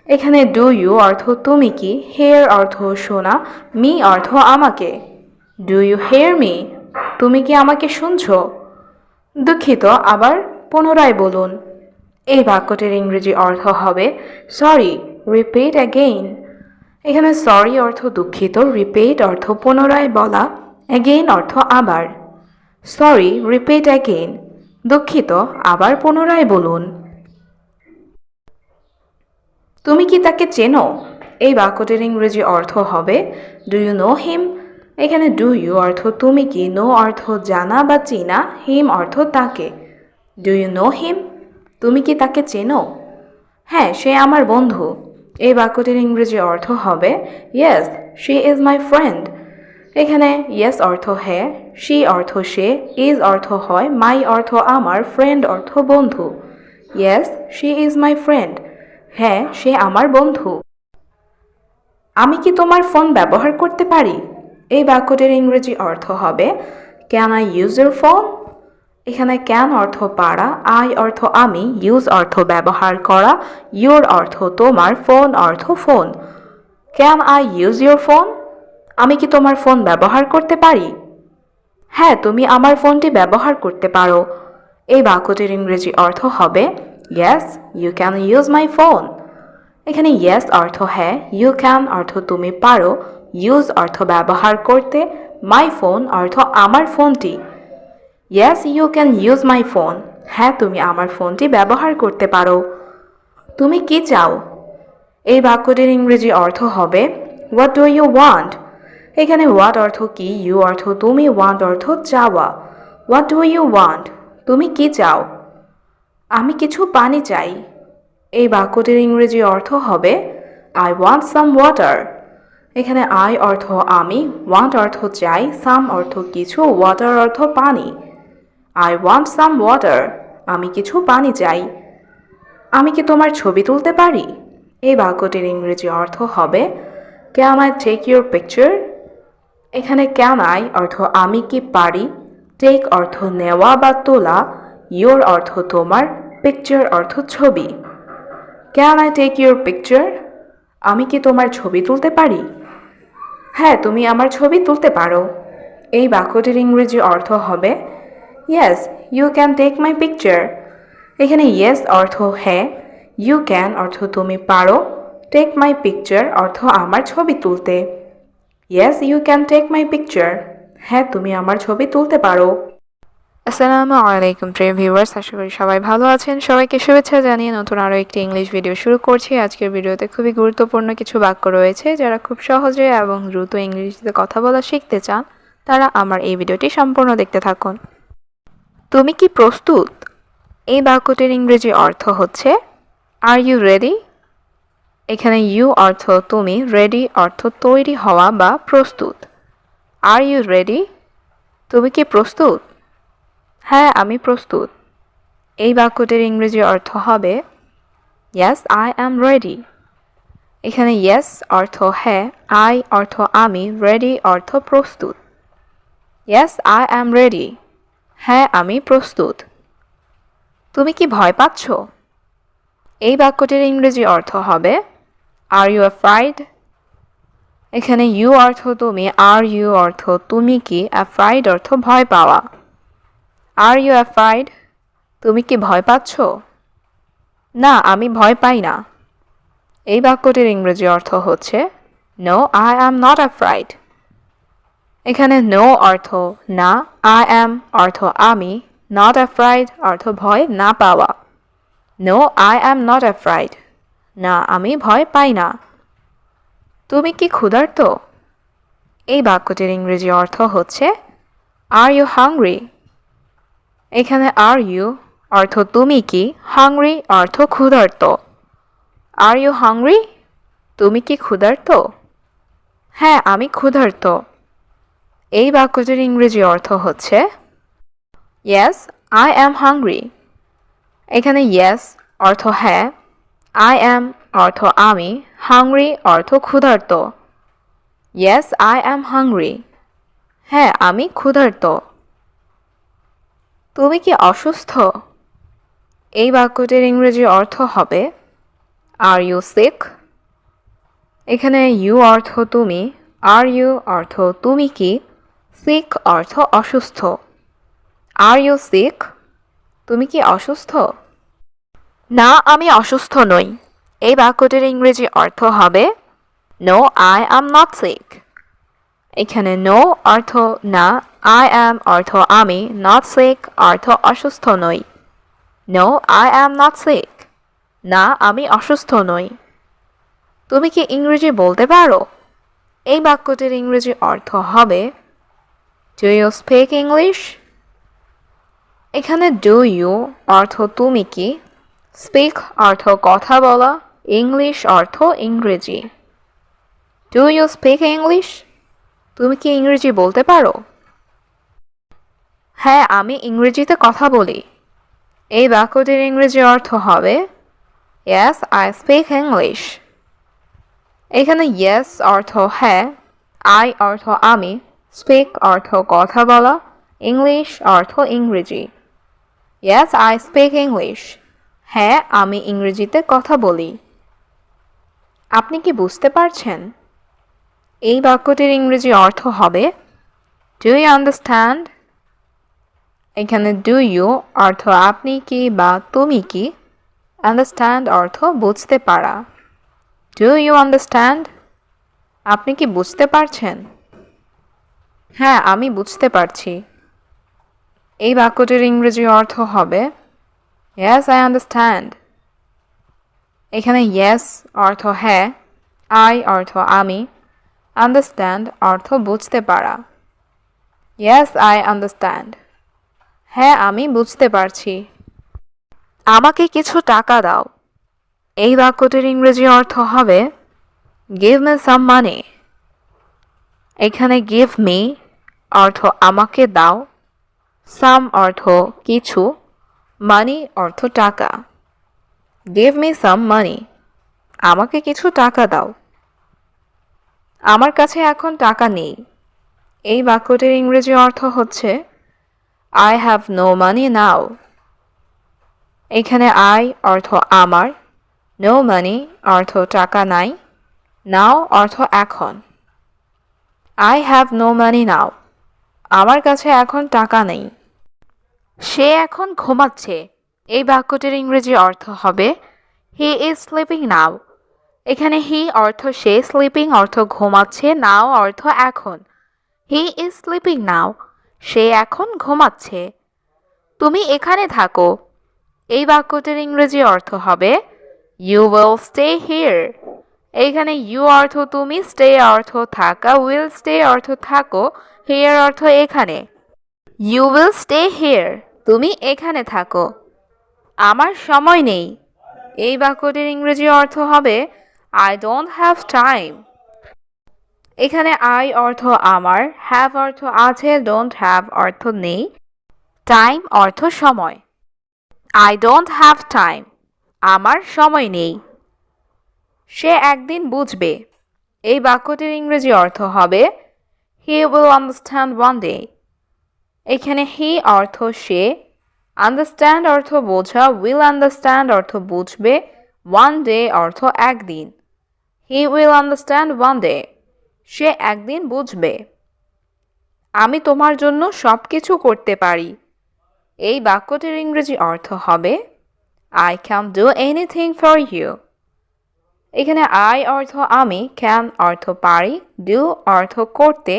S1: এখানে do you অর্থ তুমি কি, hear অর্থ শোনা, me অর্থ আমাকে। Do you hear me? তুমি কি আমাকে শুনছো? দুঃখিত, আবার পুনরায় বলুন। এই বাক্যটির ইংরেজি অর্থ হবে Sorry, repeat again. এখানে সরি অর্থ দুঃখিত, রিপিট অর্থ পুনরায় বলা, again অর্থ আবার। Sorry, repeat again. দুঃখিত, আবার পুনরায় বলুন। তুমি কি তাকে চেনো? এই বাক্যটির ইংরেজি অর্থ হবে Do you know him? এখানে do you অর্থ তুমি কি, know অর্থ জানা বা চেনা, him অর্থ তাকে। Do you know him? তুমি কি তাকে চেনো? হ্যাঁ, সে আমার বন্ধু। এই বাক্যটির ইংরেজি অর্থ হবে Yes, she is my friend. এখানে yes অর্থ হ্যাঁ, she অর্থ সে, is অর্থ হয়, my অর্থ আমার, friend অর্থ বন্ধু। Yes, she is my friend. হ্যাঁ, সে আমার বন্ধু। আমি কি তোমার ফোন ব্যবহার করতে পারি? এই বাক্যটির ইংরেজি অর্থ হবে Can I use your phone? এখানে ক্যান অর্থ পারা, আই অর্থ আমি, ইউজ অর্থ ব্যবহার করা, ইউর অর্থ তোমার, ফোন অর্থ phone. Can I use your phone? আমি কি তোমার ফোন ব্যবহার করতে পারি? হ্যাঁ, তুমি আমার ফোনটি ব্যবহার করতে পারো। এই বাক্যটির ইংরেজি অর্থ হবে yes you can use my phone. এখানে ইয়েস অর্থ হ্যাঁ, ইউ ক্যান অর্থ তুমি পারো, ইউজ অর্থ ব্যবহার করতে, মাই ফোন অর্থ আমার ফোনটি। Yes you can use my phone. হ্যাঁ, তুমি আমার ফোনটি ব্যবহার করতে পারো। তুমি কি চাও? এই বাক্যটির ইংরেজি অর্থ হবে হোয়াট ডু ইউ ওয়ান্ট। এখানে হোয়াট অর্থ কি, ইউ অর্থ তুমি, ওয়ান্ট অর্থ চাওয়া। What do you want? তুমি কি চাও? আমি কিছু পানি চাই। এই বাক্যটির ইংরেজি অর্থ হবে আই ওয়ান্ট সাম ওয়াটার। এখানে আই অর্থ আমি, ওয়ান্ট অর্থ চাই, সাম অর্থ কিছু, ওয়াটার অর্থ পানি। I want some water. আমি কিছু পানি চাই। আমি কি তোমার ছবি তুলতে পারি? এই বাক্যটির ইংরেজি অর্থ হবে can I take your picture. এখানে ক্যান আই অর্থ আমি কি পারি, টেক অর্থ নেওয়া বা তোলা, ইউর অর্থ তোমার, পিকচার অর্থ ছবি। Can I take your picture? আমি কি তোমার ছবি তুলতে পারি? হ্যাঁ, তুমি আমার ছবি তুলতে পারো। এই বাক্যটির ইংরেজি অর্থ হবে yes you can take my picture. এখানে ইয়েস অর্থ হ্যাঁ, ইউ ক্যান অর্থ তুমি পারো, টেক মাই পিকচার অর্থ আমার ছবি তুলতে। Yes you can take my picture. হ্যাঁ, তুমি আমার ছবি তুলতে পারো। আসসালামু আলাইকুম প্রিয় ভিউয়ার্স, আশা করি সবাই ভালো আছেন। সবাইকে শুভেচ্ছা জানিয়ে নতুন আরও একটি ইংলিশ ভিডিও শুরু করছি। আজকের ভিডিওতে খুবই গুরুত্বপূর্ণ কিছু বাক্য রয়েছে। যারা খুব সহজে এবং দ্রুত ইংরেজিতে কথা বলা শিখতে চান, তারা আমার এই ভিডিওটি সম্পূর্ণ দেখতে থাকুন। তুমি কি প্রস্তুত? এই বাক্যটির ইংরেজি অর্থ হচ্ছে আর ইউ রেডি। এখানে ইউ অর্থ তুমি, রেডি অর্থ তৈরি হওয়া বা প্রস্তুত। Are you ready? তুমি কি প্রস্তুত? হ্যাঁ, আমি প্রস্তুত। এই বাক্যটির ইংরেজি অর্থ হবে ইয়েস আই অ্যাম রেডি। এখানে ইয়েস অর্থ হ্যাঁ, আই অর্থ আমি, রেডি অর্থ প্রস্তুত। Yes I am ready. হ্যাঁ, আমি প্রস্তুত। তুমি কি ভয় পাচ্ছ? এই বাক্যটির ইংরেজি অর্থ হবে আর ইউ অ্যাফ্রাইড। এখানে ইউ অর্থ তুমি, আর ইউ অর্থ তুমি কি, অ্যাফ্রাইড অর্থ ভয় পাওয়া। Are you afraid? তুমি কি ভয় পাচ্ছ? না, আমি ভয় পাই না। এই বাক্যটির ইংরেজি অর্থ হচ্ছে no I am not afraid. এখানে নো অর্থ না, আই অ্যাম অর্থ আমি, নট অ্যাফ্রাইড অর্থ ভয় না পাওয়া। No I am not afraid. না, আমি ভয় পাই না। তুমি কি ক্ষুধার্ত? এই বাক্যটির ইংরেজি অর্থ হচ্ছে আর ইউ হাংরি। এখানে আর ইউ অর্থ তুমি কি, হাংরি অর্থ ক্ষুধার্ত। Are you hungry? তুমি কি ক্ষুধার্ত? হ্যাঁ, আমি ক্ষুধার্ত। এই বাক্যটির ইংরেজি অর্থ হচ্ছে ইয়েস আই অ্যাম হাংরি। এখানে ইয়েস অর্থ হ্যাঁ, আই অ্যাম অর্থ আমি, হাংরি অর্থ ক্ষুধার্ত। Yes I am hungry. হ্যাঁ, আমি ক্ষুধার্ত। তুমি কি অসুস্থ? এই বাক্যটির ইংরেজি অর্থ হবে আর ইউ সিক। এখানে ইউ অর্থ তুমি, আর ইউ অর্থ তুমি কি, সিক অর্থ অসুস্থ। Are you sick? তুমি কি অসুস্থ? না, আমি অসুস্থ নই। এই বাক্যটির ইংরেজি অর্থ হবে no I am not sick. এখানে নো অর্থ না, আই অ্যাম অর্থ আমি, নট সিক অর্থ অসুস্থ নই। No I am not sick. না, আমি অসুস্থ নই। তুমি কি ইংরেজি বলতে পারো? এই বাক্যটির ইংরেজি অর্থ হবে ডু ইউ স্পিক ইংলিশ। এখানে ডু ইউ অর্থ তুমি কি, স্পিক অর্থ কথা বলা, ইংলিশ অর্থ ইংরেজি। Do you speak English? তুমি কি ইংরেজি বলতে পারো? হ্যাঁ, আমি ইংরেজিতে কথা বলি। এই বাক্যটির ইংরেজি অর্থ হবে ইয়েস আই স্পিক ইংলিশ। এখানে ইয়েস অর্থ হ্যাঁ, আই অর্থ আমি, স্পিক অর্থ কথা বলা, ইংলিশ অর্থ ইংরেজি। Yes, I speak English. হ্যাঁ, আমি ইংরেজিতে কথা বলি। আপনি কি বুঝতে পারছেন? এই বাক্যটির ইংরেজি অর্থ হবে Do you understand? এখানে do you অর্থ আপনি কি বা তুমি কি, understand অর্থ বুঝতে পারা। Do you understand? আপনি কি বুঝতে পারছেন? হ্যাঁ, আমি বুঝতে পারছি। এই বাক্যটির ইংরেজি অর্থ হবে Yes, I understand. এখানে yes অর্থ হ্যাঁ, I অর্থ আমি, understand অর্থ বুঝতে পারা। Yes, I understand. হ্যাঁ, আমি বুঝতে পারছি। আমাকে কিছু টাকা দাও। এই বাক্যটির ইংরেজি অর্থ হবে Give me some money. এখানে give me অর্থ আমাকে দাও, some অর্থ কিছু, money অর্থ টাকা। Give me some money. আমাকে কিছু টাকা দাও। আমার কাছে এখন টাকা নেই। এই বাক্যটির ইংরেজি অর্থ হচ্ছে I have no money now. এখানে I অর্থ আমার, no money অর্থ টাকা নাই, now অর্থ এখন। I have no money now. আমার কাছে এখন টাকা নেই। সে এখন ঘুমাচ্ছে। এই বাক্যটির ইংরেজি অর্থ হবে He is sleeping now. এখানে he অর্থ সে, sleeping অর্থ ঘুমাচ্ছে, now অর্থ এখন। He is sleeping now. সে এখন ঘুমাচ্ছে। তুমি এখানে থাকো। এই বাক্যটির ইংরেজি অর্থ হবে You will stay here. এইখানে you অর্থ তুমি, stay অর্থ থাকা, will stay অর্থ থাকো, here অর্থ এখানে। You will stay here. তুমি এখানে থাকো। আমার সময় নেই। এই বাক্যটির ইংরেজি অর্থ হবে I don't have time. এখানে I অর্থ আমার, have অর্থ আছে, don't have অর্থ নেই, time অর্থ সময়। I don't have time. আমার সময় নেই। সে একদিন বুঝবে। এই বাক্যটির ইংরেজি অর্থ হবে He will understand one day. এখানে he অর্থ সে, understand অর্থ বোঝা, will understand অর্থ বুঝবে, one day অর্থ একদিন। He will understand one day. সে একদিন বুঝবে। আমি তোমার জন্য সবকিছু করতে পারি। এই বাক্যটির ইংরেজি অর্থ হবে I can do anything for you. এখানে I অর্থ আমি, can অর্থ পারি, do অর্থ করতে,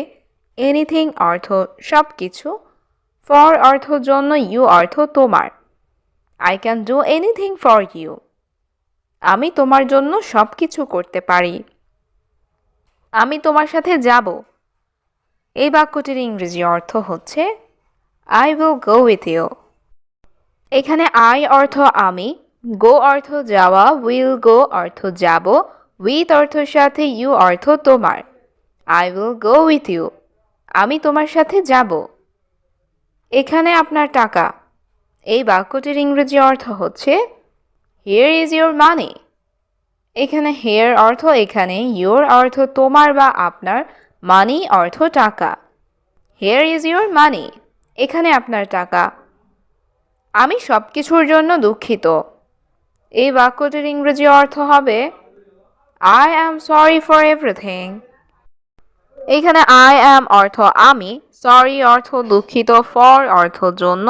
S1: anything অর্থ সবকিছু, for অর্থ জন্য, you অর্থ তোমার। I can do anything for you. আমি তোমার জন্য সবকিছু করতে পারি। আমি তোমার সাথে যাব। এই বাক্যটির ইংরেজি অর্থ হচ্ছে I will go with you. এখানে I অর্থ আমি, go অর্থ যাওয়া, will go অর্থ যাব, with অর্থ সাথে, you অর্থ তোমার। I will go with you. আমি তোমার সাথে যাব। এখানে আপনার টাকা। এই বাক্যটির ইংরেজি অর্থ হচ্ছে Here is your money. এখানে here অর্থ এখানে, your অর্থ তোমার বা আপনার, money অর্থ টাকা। Here is your money. এখানে আপনার টাকা। আমি সবকিছুর জন্য দুঃখিত। এই বাক্যটির ইংরেজি অর্থ হবে I am sorry for everything. এখানে I am অর্থ আমি, sorry অর্থ দুঃখিত, for অর্থ জন্য,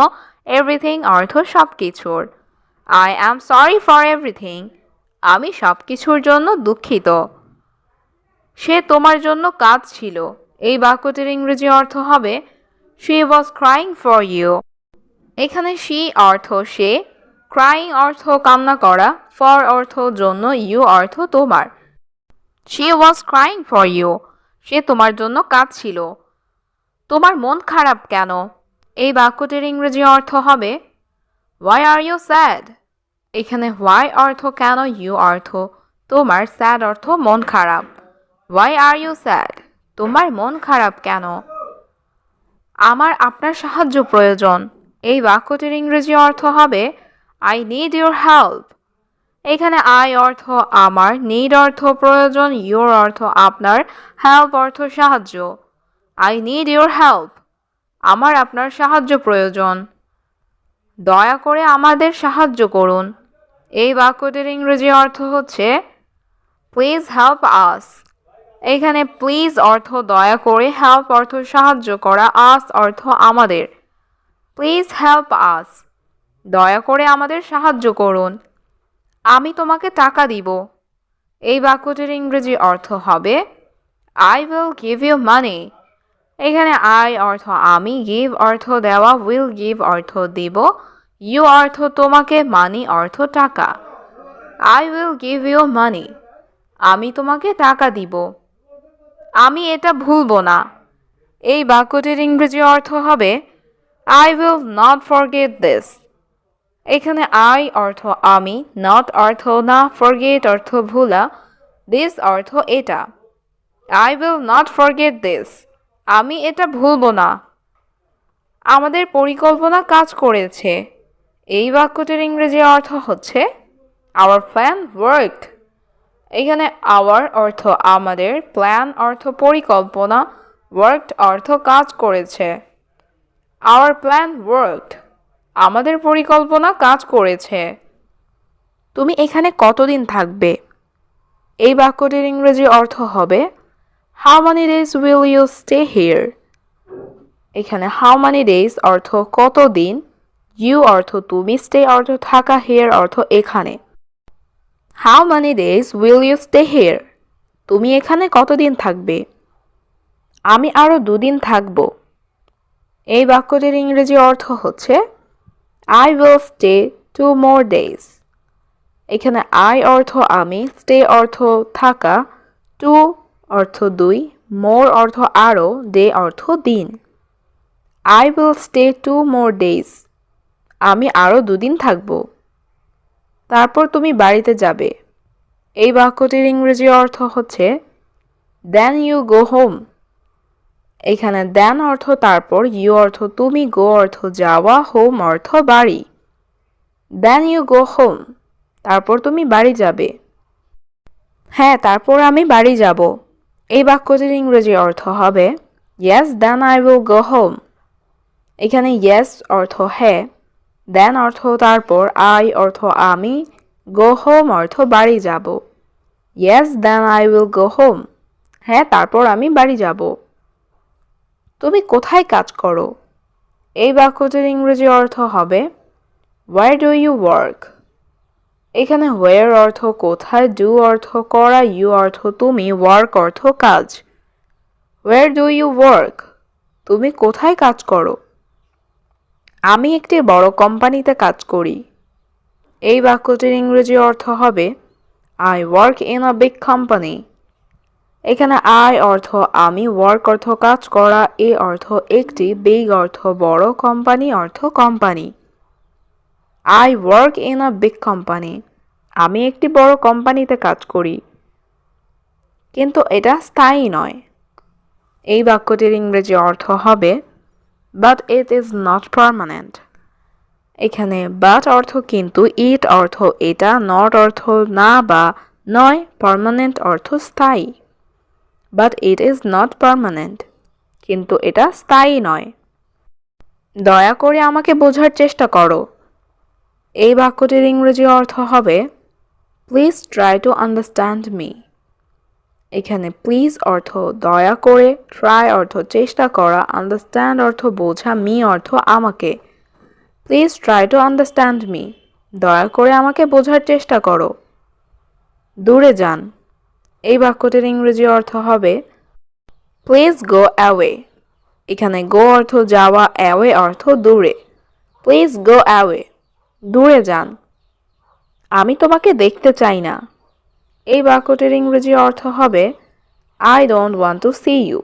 S1: everything অর্থ সবকিছুর। I am sorry for everything. আমি সবকিছুর জন্য দুঃখিত। সে তোমার জন্য কাঁদছিল। এই বাক্যটির ইংরেজি অর্থ হবে She was crying for you. এখানে she অর্থ সে, crying অর্থ কান্না করা, for অর্থ জন্য, you অর্থ তোমার। She was crying for you. সে তোমার জন্য কাঁদছিল। তোমার মন খারাপ কেন? এই বাক্যটির ইংরেজি অর্থ হবে Why are you sad? এখানে why অর্থ কেন, you অর্থ তোমার, sad অর্থ মন খারাপ। Why are you sad? তোমার মন খারাপ কেন? আমার আপনার সাহায্য প্রয়োজন। এই বাক্যটির ইংরেজি অর্থ হবে I need your help. এখানে I অর্থ আমার, need অর্থ প্রয়োজন, your অর্থ আপনার, help অর্থ সাহায্য। I need your help. আমার আপনার সাহায্য প্রয়োজন। দয়া করে আমাদের সাহায্য করুন। এই বাক্যটির ইংরেজি অর্থ হচ্ছে প্লিজ হেল্প আস। এখানে প্লিজ অর্থ দয়া করে, হেল্প অর্থ সাহায্য করা, আস অর্থ আমাদের। প্লিজ হেল্প আস, দয়া করে আমাদের সাহায্য করুন। আমি তোমাকে টাকা দিব। এই বাক্যটির ইংরেজি অর্থ হবে I will give you money. এখানে আই অর্থ আমি, গিভ অর্থ দেওয়া, উইল গিভ অর্থ দিব, ইউ অর্থ তোমাকে, মানি অর্থ টাকা। I will give you money, আমি তোমাকে টাকা দিব। আমি এটা ভুলবো না। এই বাক্যটির ইংরেজি অর্থ হবে I will not forget this. এখানে আই অর্থ আমি, নট অর্থ না, ফরগেট অর্থ ভুলা, দিস অর্থ এটা। I will not forget this, আমি এটা ভুলবো না। আমাদের পরিকল্পনা কাজ করেছে। এই বাক্যটির ইংরেজি অর্থ হচ্ছে আওয়ার প্ল্যান ওয়ার্কড। এখানে আওয়ার অর্থ আমাদের, প্ল্যান অর্থ পরিকল্পনা, ওয়ার্কড অর্থ কাজ করেছে। আওয়ার প্ল্যান ওয়ার্কড, আমাদের পরিকল্পনা কাজ করেছে। তুমি এখানে কতদিন থাকবে? এই বাক্যটির ইংরেজি অর্থ হবে how many days will you stay here. এখানে হাউ মেনি ডেজ অর্থ কতদিন, ইউ অর্থ তুমি, স্টে অর্থ থাকা, হিয়ার অর্থ এখানে। How many days will you stay here, তুমি এখানে কতদিন থাকবে? আমি আরও 2 দিন থাকব। এই বাক্যটির ইংরেজি অর্থ হচ্ছে I will stay 2 more days। এখানে আই অর্থ আমি, স্টে অর্থ থাকা, 2 অর্থ 2, মোর অর্থ আরও, ডে অর্থ দিন। I will stay 2 more days, আমি আরও 2 দিন থাকব। তারপর তুমি বাড়িতে যাবে। এই বাক্যটির ইংরেজি অর্থ হচ্ছে দেন ইউ গো হোম। এখানে দেন অর্থ তারপর, ইউ অর্থ তুমি, গো অর্থ যাওয়া, হোম অর্থ বাড়ি। দেন ইউ গো হোম, তারপর তুমি বাড়ি যাবে। হ্যাঁ, তারপর আমি বাড়ি যাব। এই বাক্যটির ইংরেজি অর্থ হবে yes then I will go home. এখানে ইয়েস অর্থ হ্যাঁ, দেন অর্থ তারপর, আই অর্থ আমি, গো হোম অর্থ বাড়ি যাব। Yes then I will go home, হ্যাঁ তারপর আমি বাড়ি যাব। তুমি কোথায় কাজ করো? এই বাক্যটির ইংরেজি অর্থ হবে হোয়ার ডু ইউ ওয়ার্ক। এখানে হোয়ার অর্থ কোথায়, ডু অর্থ করা, ইউ অর্থ তুমি, ওয়ার্ক অর্থ কাজ। হোয়ার ডু ইউ ওয়ার্ক, তুমি কোথায় কাজ করো? আমি একটি বড় কোম্পানিতে কাজ করি। এই বাক্যটির ইংরেজি অর্থ হবে I work in a big company. এখানে আই অর্থ আমি, ওয়ার্ক অর্থ কাজ করা, এ অর্থ একটি, বিগ অর্থ বড়, কোম্পানি অর্থ company. I work in a big company, আমি একটি বড় কোম্পানিতে কাজ করি। কিন্তু এটা স্থায়ী নয়। এই বাক্যটির ইংরেজি অর্থ হবে but it is not permanent. এখানে বাট অর্থ কিন্তু, ইট অর্থ এটা, নট অর্থ না বা নয়, পার্মানেন্ট অর্থ স্থায়ী। But it is not permanent, কিন্তু এটা স্থায়ী নয়। দয়া করে আমাকে বোঝার চেষ্টা করো। এই বাক্যটির ইংরেজি অর্থ হবে please try to understand me. এখানে প্লিজ অর্থ দয়া করে, ট্রাই অর্থ চেষ্টা করা, আন্ডারস্ট্যান্ড অর্থ বোঝা, মি অর্থ আমাকে। Please try to understand me, দয়া করে আমাকে বোঝার চেষ্টা করো। দূরে যান। এই বাক্যটির ইংরেজি অর্থ হবে প্লিজ গো অ্যাওয়ে। এখানে গো অর্থ যাওয়া, অ্যাওয়ে অর্থ দূরে। প্লিজ গো অ্যাওয়ে, দূরে যান। আমি তোমাকে দেখতে চাই না। এই বাক্যটির ইংরেজি অর্থ হবে I don't want to see you.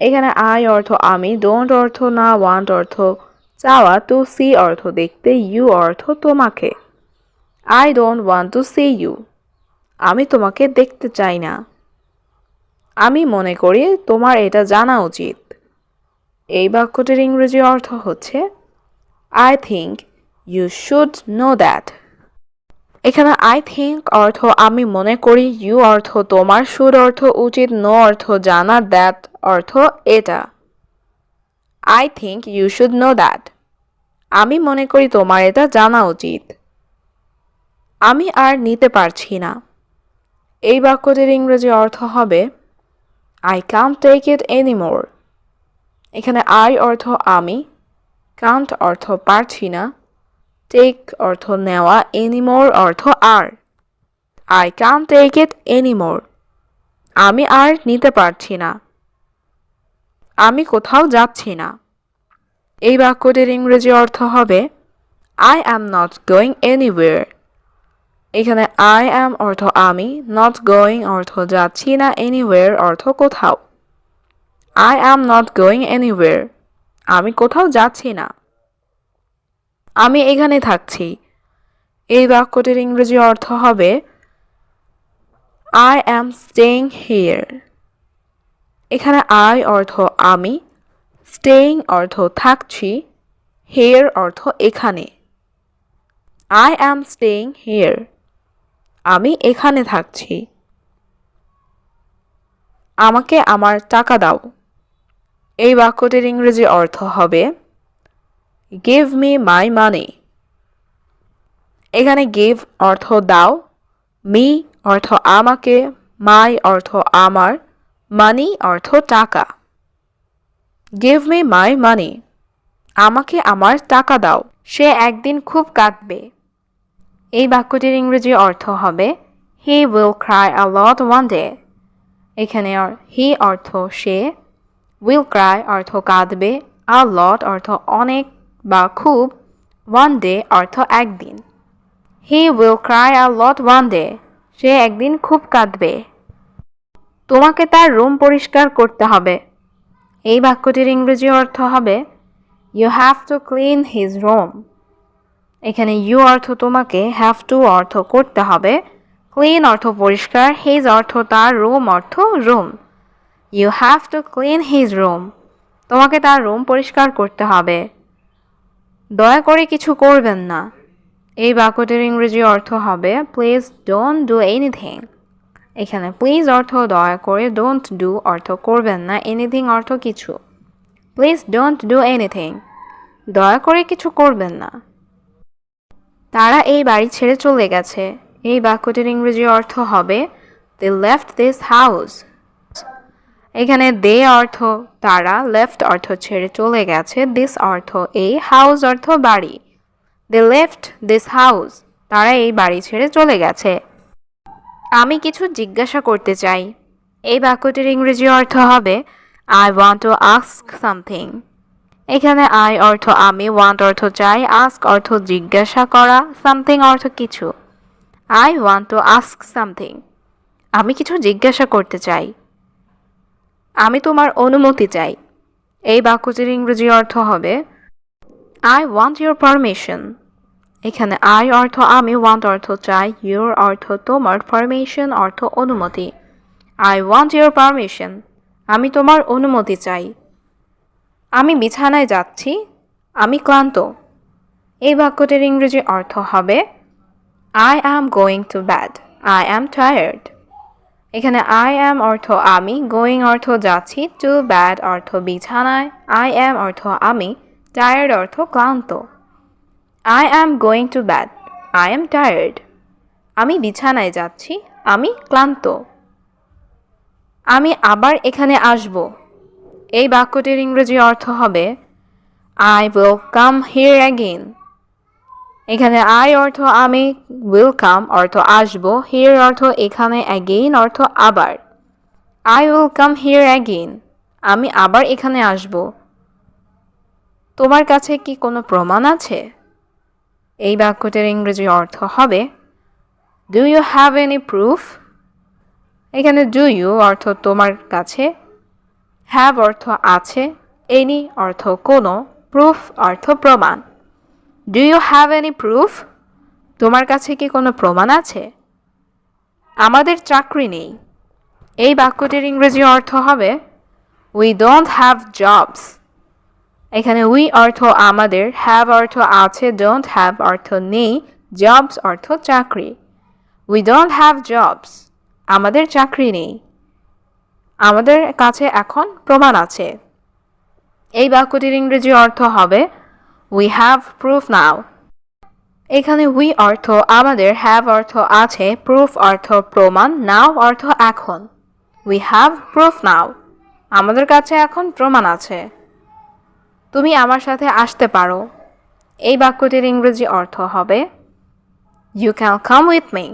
S1: এখানে আই অর্থ আমি, ডোন্ট অর্থ না, ওয়ান্ট অর্থ চাওয়া, টু সি অর্থ দেখতে, ইউ অর্থ তোমাকে। I don't want to see you, আমি তোমাকে দেখতে চাই না। আমি মনে করি তোমার এটা জানা উচিত। এই বাক্যটির ইংরেজি অর্থ হচ্ছে I think you should know that. এখানে আই থিঙ্ক অর্থ আমি মনে করি, ইউ অর্থ তোমার, শুড অর্থ উচিত, নো অর্থ জানা, দ্যাট অর্থ এটা। I think you should know that, আমি মনে করি তোমার এটা জানা উচিত। আমি আর নিতে পারছি না। এই বাক্যটির ইংরেজি অর্থ হবে I can't take it anymore. এখানে I অর্থ আমি, can't অর্থ পারছি না, take অর্থ নেওয়া, anymore অর্থ আর। I can't take it anymore. আমি আর নিতে পারছি না। আমি কোথাও যাচ্ছি না। এই বাক্যটির ইংরেজি অর্থ হবে I am not going anywhere. এখানে I am অর্থ আমি, not going অর্থ যাচ্ছি না, anywhere অর্থ কোথাও। I am not going anywhere. আমি কোথাও যাচ্ছি না। আমি এখানে থাকছি। এই বাক্যটির ইংরেজি অর্থ হবে I am staying here. এখানে I অর্থ আমি, staying অর্থ থাকছি, here অর্থ এখানে। I am staying here. আমি এখানে থাকছি। আমাকে আমার টাকা দাও। এই বাক্যটির ইংরেজি অর্থ হবে Give me my money. এখানে give অর্থ দাও, me অর্থ আমাকে, my অর্থ আমার, money অর্থ টাকা। Give me my money. আমাকে আমার টাকা দাও। সে একদিন খুব কাঁদবে। এই বাক্যটির ইংরেজি অর্থ হবে He will cry a lot one day. এখানে he অর্থ সে, will cry অর্থ কাঁদবে, a lot অর্থ অনেক বা খুব, one day অর্থ একদিন। He will cry a lot one day. সে একদিন খুব কাঁদবে। তোমাকে তার রুম পরিষ্কার করতে হবে। এই বাক্যটির ইংরেজি অর্থ হবে You have to clean his room. এখানে you অর্থ তোমাকে, have to অর্থ করতে হবে, clean অর্থ পরিষ্কার, his অর্থ তার, room অর্থ room. You have to clean his room. তোমাকে তার রুম পরিষ্কার করতে হবে। দয়া করে কিছু করবেন না। এই বাক্যটির ইংরেজি অর্থ হবে Please don't do anything. এখানে প্লিজ অর্থ দয়া করে, don't do অর্থ করবেন না, anything অর্থ কিছু। Please don't do anything. দয়া করে কিছু করবেন না। তারা এই বাড়ি ছেড়ে চলে গেছে। এই বাক্যটির ইংরেজি অর্থ হবে They left this house. এখানে they অর্থ তারা, left অর্থ ছেড়ে চলে গেছে, this অর্থ এই, house অর্থ বাড়ি। They left this house. তারা এই বাড়ি ছেড়ে চলে গেছে। আমি কিছু জিজ্ঞাসা করতে চাই। এই বাক্যটির ইংরেজি অর্থ হবে I want to ask something. এখানে I অর্থ আমি, want অর্থ চাই, ask অর্থ জিজ্ঞাসা করা, something অর্থ কিছু। I want to ask something. আমি কিছু জিজ্ঞাসা করতে চাই। আমি তোমার অনুমতি চাই। এই বাক্যটির ইংরেজি অর্থ হবে I want your permission. এখানে I অর্থ আমি, want অর্থ চাই, your অর্থ তোমার, permission অর্থ অনুমতি। I want your permission. আমি তোমার অনুমতি চাই। আমি বিছানায় যাচ্ছি। আমি ক্লান্ত। এই বাক্যটির ইংরেজি অর্থ হবে I am going to bed. I am tired. এখানে I am অর্থ আমি, going অর্থ যাচ্ছি, to bed অর্থ বিছানায়, I am অর্থ আমি, tired অর্থ ক্লান্ত। I am going to bed. I am tired. আমি বিছানায় যাচ্ছি। আমি ক্লান্ত। আমি আবার এখানে আসব। এই বাক্যটির ইংরেজি অর্থ হবে I will come here again. এখানে I অর্থ আমি, will come অর্থ আসব, here অর্থ এখানে, again অর্থ আবার। I will come here again. আমি আবার এখানে আসব। তোমার কাছে কি কোনো প্রমাণ আছে? এই বাক্যটির ইংরেজি অর্থ হবে Do you have any proof? এখানে do you অর্থ তোমার কাছে, have অর্থ আছে, any অর্থ কোনো, proof অর্থ প্রমাণ। Do you have any proof? তোমার কাছে কি কোনো প্রমাণ আছে? আমাদের চাকরি নেই। এই বাক্যটির ইংরেজি অর্থ হবে We don't have jobs. এখানে we অর্থ আমাদের, have অর্থ আছে, don't have অর্থ নেই, jobs অর্থ চাকরি। We don't have jobs. আমাদের চাকরি নেই। আমাদের কাছে এখন প্রমাণ আছে। এই বাক্যটির ইংরেজি অর্থ হবে We have proof now. এখানে we অর্থ আমাদের, have অর্থ আছে, proof অর্থ প্রমাণ, now অর্থ এখন। We have proof now. আমাদের কাছে এখন প্রমাণ আছে। তুমি আমার সাথে আসতে পারো। এই বাক্যটির ইংরেজি অর্থ হবে You can come with me.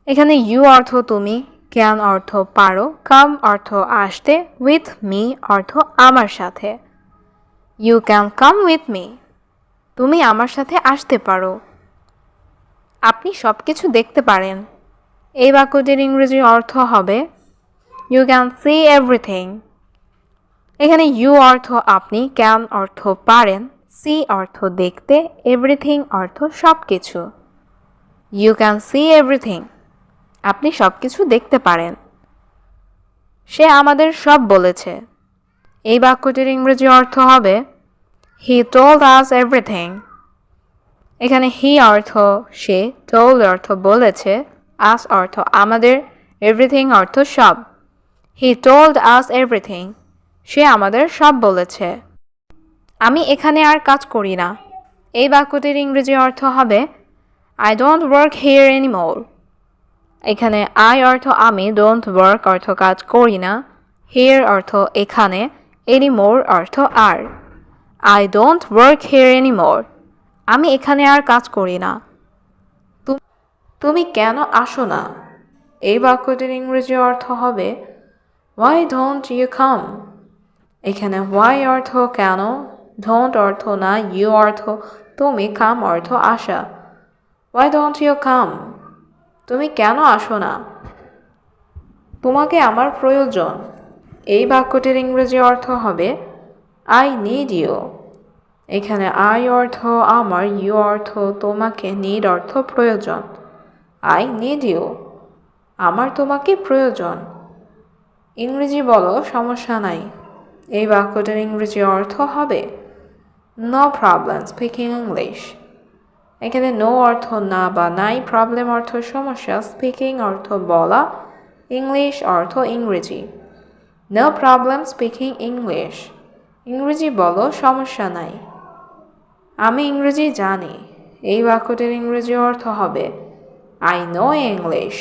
S1: এখানে you অর্থ তুমি, can অর্থ পারো, come অর্থ আসতে, with me অর্থ আমার সাথে। You can come with me. তুমি আমার সাথে আসতে পারো। আপনি সব কিছু দেখতে পারেন। এই বাক্যটির ইংরেজি অর্থ হবে You can see everything. এখানে you অর্থ আপনি, can অর্থ পারেন, see অর্থ দেখতে, everything অর্থ সব কিছু। You can see everything. আপনি সব কিছু দেখতে পারেন। সে আমাদের সব বলেছে। এই বাক্যটির ইংরেজি অর্থ হবে He told us everything. এখানে he অর্থ সে, told অর্থ বলেছে, us অর্থ আমাদের, everything অর্থ সব। He told us everything. সে আমাদের সব বলেছে। আমি এখানে আর কাজ করি না। এই বাক্যটির ইংরেজি অর্থ হবে I don't work here anymore. এখানে I অর্থ আমি, don't work অর্থ কাজ করি না, here অর্থ এখানে, anymore অর্থ আর। I don't work here anymore. আমি এখানে আর কাজ করি না। তুমি কেন আসো না? এই বাক্যটির ইংরেজি অর্থ হবে Why don't you come? এখানে why অর্থ কেন, don't অর্থ না, you অর্থ তুমি, come অর্থ আসা। Why don't you come? তুমি কেন আসো না? তোমাকে আমার প্রয়োজন। এই বাক্যটির ইংরেজি অর্থ হবে I need you. এখানে I অর্থ আমার, you অর্থ তোমাকে, need অর্থ প্রয়োজন। I need you. আমার তোমাকে প্রয়োজন। ইংরেজি বলো, সমস্যা নাই। এই বাক্যটির ইংরেজি অর্থ হবে No problem speaking English. এখানে no অর্থ না বা নাই, প্রবলেম অর্থ সমস্যা, স্পিকিং অর্থ বলা, ইংলিশ অর্থ ইংরেজি। No problem speaking English. ইংরেজি বলো, সমস্যা নাই। আমি ইংরেজি জানি। এই বাক্যটির ইংরেজি অর্থ হবে I know English.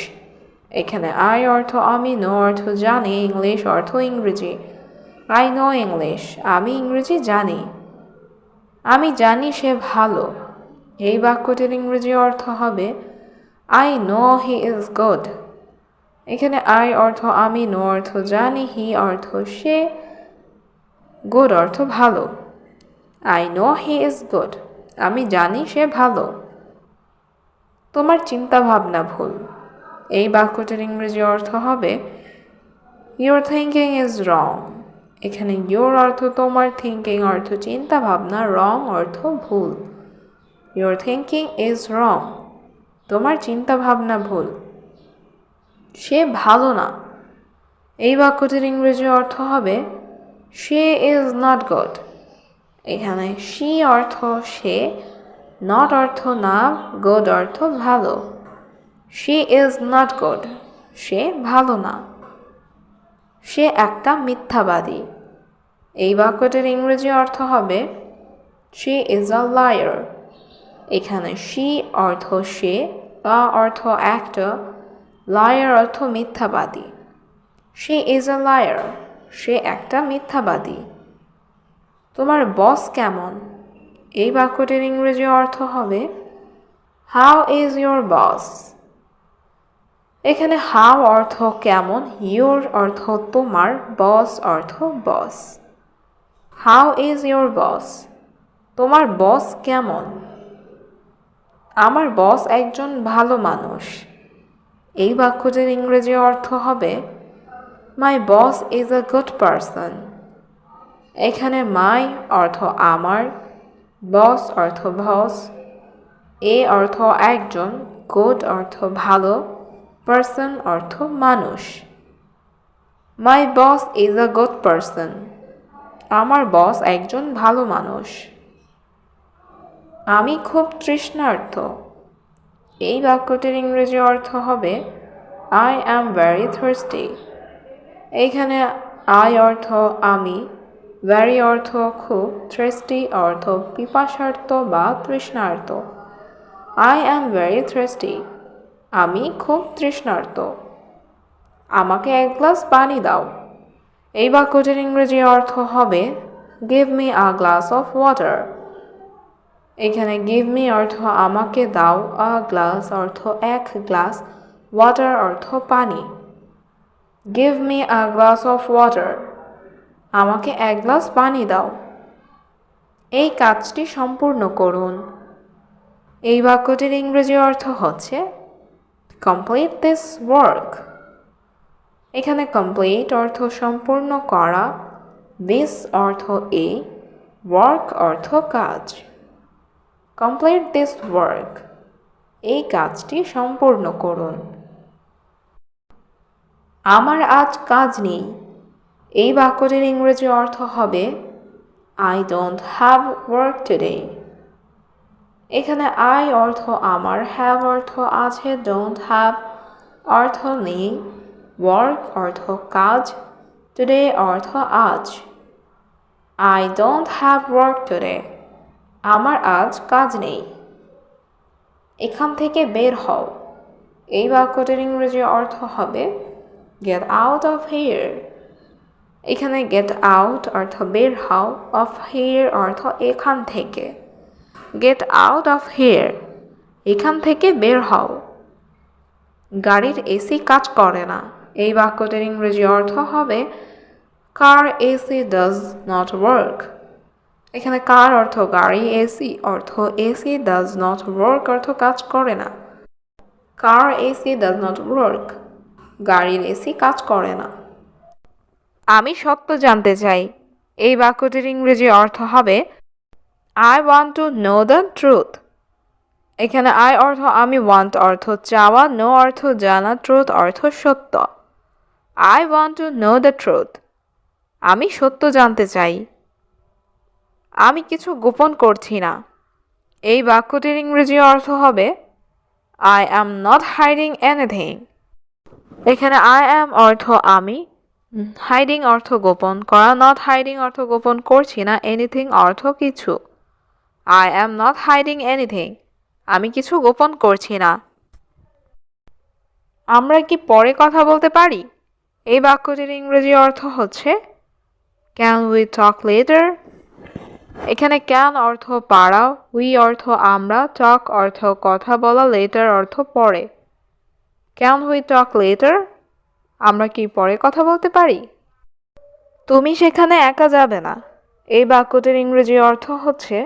S1: এখানে I অর্থ আমি, know অর্থ জানি, ইংলিশ অর্থ ইংরেজি। I know English. আমি ইংরেজি জানি। আমি জানি সে ভালো। এই বাক্যটির ইংরেজি অর্থ হবে I know he is good. এখানে I অর্থ আমি, know অর্থ জানি, he অর্থ সে, good অর্থ ভালো। I know he is good. আমি জানি সে ভালো। তোমার চিন্তা ভাবনা ভুল। এই বাক্যটির ইংরেজি অর্থ হবে Your thinking is wrong. এখানে your অর্থ তোমার, thinking অর্থ চিন্তা ভাবনা, wrong অর্থ ভুল। Your thinking is wrong. তোমার চিন্তা ভাবনা ভুল। সে ভালো না। এই বাক্যটির ইংরেজি অর্থ হবে She is not good. এখানে she অর্থ সে, not অর্থ না, good অর্থ ভালো। She is not good. সে ভালো না। সে একটা মিথ্যাবাদী। এই বাক্যটির ইংরেজি অর্থ হবে She is a liar. এখানে she অর্থ সে, a অর্থ একটা, liar অর্থ মিথ্যাবাদী। She is a liar. সে একটা মিথ্যাবাদী। তোমার বস কেমন? এই বাক্যটির ইংরেজি অর্থ হবে How is your boss? এখানে how অর্থ কেমন, your অর্থ তোমার, boss অর্থ বস। How is your boss? তোমার বস কেমন? আমার বস একজন ভালো মানুষ। এই বাক্যটির ইংরেজি অর্থ হবে My boss is a good person. এখানে my অর্থ আমার, boss অর্থ বস, a অর্থ একজন, good অর্থ ভালো, person অর্থ মানুষ। My boss is a good person. আমার বস একজন ভালো মানুষ। আমি খুব তৃষ্ণার্ত। এই বাক্যটির ইংরেজি অর্থ হবে I am very thirsty. এইখানে I অর্থ আমি, ভেরি অর্থ খুব, থ্রেস্টি অর্থ পিপাসার্ত বা তৃষ্ণার্ত। আই অ্যাম ভেরি থ্রেস্টি, আমি খুব তৃষ্ণার্ত। আমাকে এক গ্লাস পানি দাও। এই বাক্যটির ইংরেজি অর্থ হবে give me a glass of water. এখানে গিভ মি অর্থ আমাকে দাও, আ গ্লাস অর্থ এক গ্লাস, ওয়াটার অর্থ পানি। Give me a glass of water, আমাকে এক গ্লাস পানি দাও। এই কাজটি সম্পূর্ণ করুন। এই বাক্যটির ইংরেজি অর্থ হচ্ছে কমপ্লিট দিস ওয়ার্ক। এখানে কমপ্লিট অর্থ সম্পূর্ণ করা, দিস অর্থ এই, ওয়ার্ক অর্থ কাজ। কমপ্লিট দিস ওয়ার্ক, এই কাজটি সম্পূর্ণ করুন। আমার আজ কাজ নেই। এই বাক্যটির ইংরেজি অর্থ হবে I don't have work today. এখানে আই অর্থ আমার, হ্যাভ অর্থ আছে, ডোন্ট হ্যাভ অর্থ নেই, ওয়ার্ক অর্থ কাজ, টুডে অর্থ আজ। I don't have work today, আমার আজ কাজ নেই। এখান থেকে বের হও। এই বাক্যটির ইংরেজি অর্থ হবে গেট আউট অফ হিয়ার। এখানে গেট আউট অর্থ বের হও, অফ হিয়ার অর্থ এখান থেকে। গেট আউট অফ হিয়ার, এখান থেকে বের হও। গাড়ির এসি কাজ করে না। এই বাক্যটির ইংরেজি অর্থ হবে car AC does not work. এখানে কার অর্থ গাড়ি, এসি অর্থ এসি, ডাজ নট ওয়ার্ক অর্থ কাজ করে না। Car AC does not work, গাড়ির এসি কাজ করে না। আমি সত্য জানতে চাই। এই বাক্যটির ইংরেজি অর্থ হবে I want to know the truth. এখানে আই অর্থ আমি, ওয়ান্ট অর্থ চাওয়া, নো অর্থ জানা, ট্রুথ অর্থ সত্য। I want to know the truth, আমি সত্য জানতে চাই। আমি কিছু গোপন করছি না। এই বাক্যটির ইংরেজি অর্থ হবে I am not hiding anything. এখানে আই অ্যাম অর্থ আমি, হাইডিং অর্থ গোপন করা, নট হাইডিং অর্থ গোপন করছি না, এনিথিং অর্থ কিছু। I am not hiding anything, আমি কিছু গোপন করছি না। আমরা কি পরে কথা বলতে পারি? এই বাক্যটির ইংরেজি অর্থ হচ্ছে ক্যান উই টক লেটার। এখানে ক্যান অর্থ পারা, উই অর্থ আমরা, টক অর্থ কথা বলা, লেটার অর্থ পরে। ক্যান উই টক লেটার, আমরা কি পরে কথা বলতে পারি? তুমি সেখানে একা যাবে না। এই বাক্যটির ইংরেজি অর্থ হচ্ছে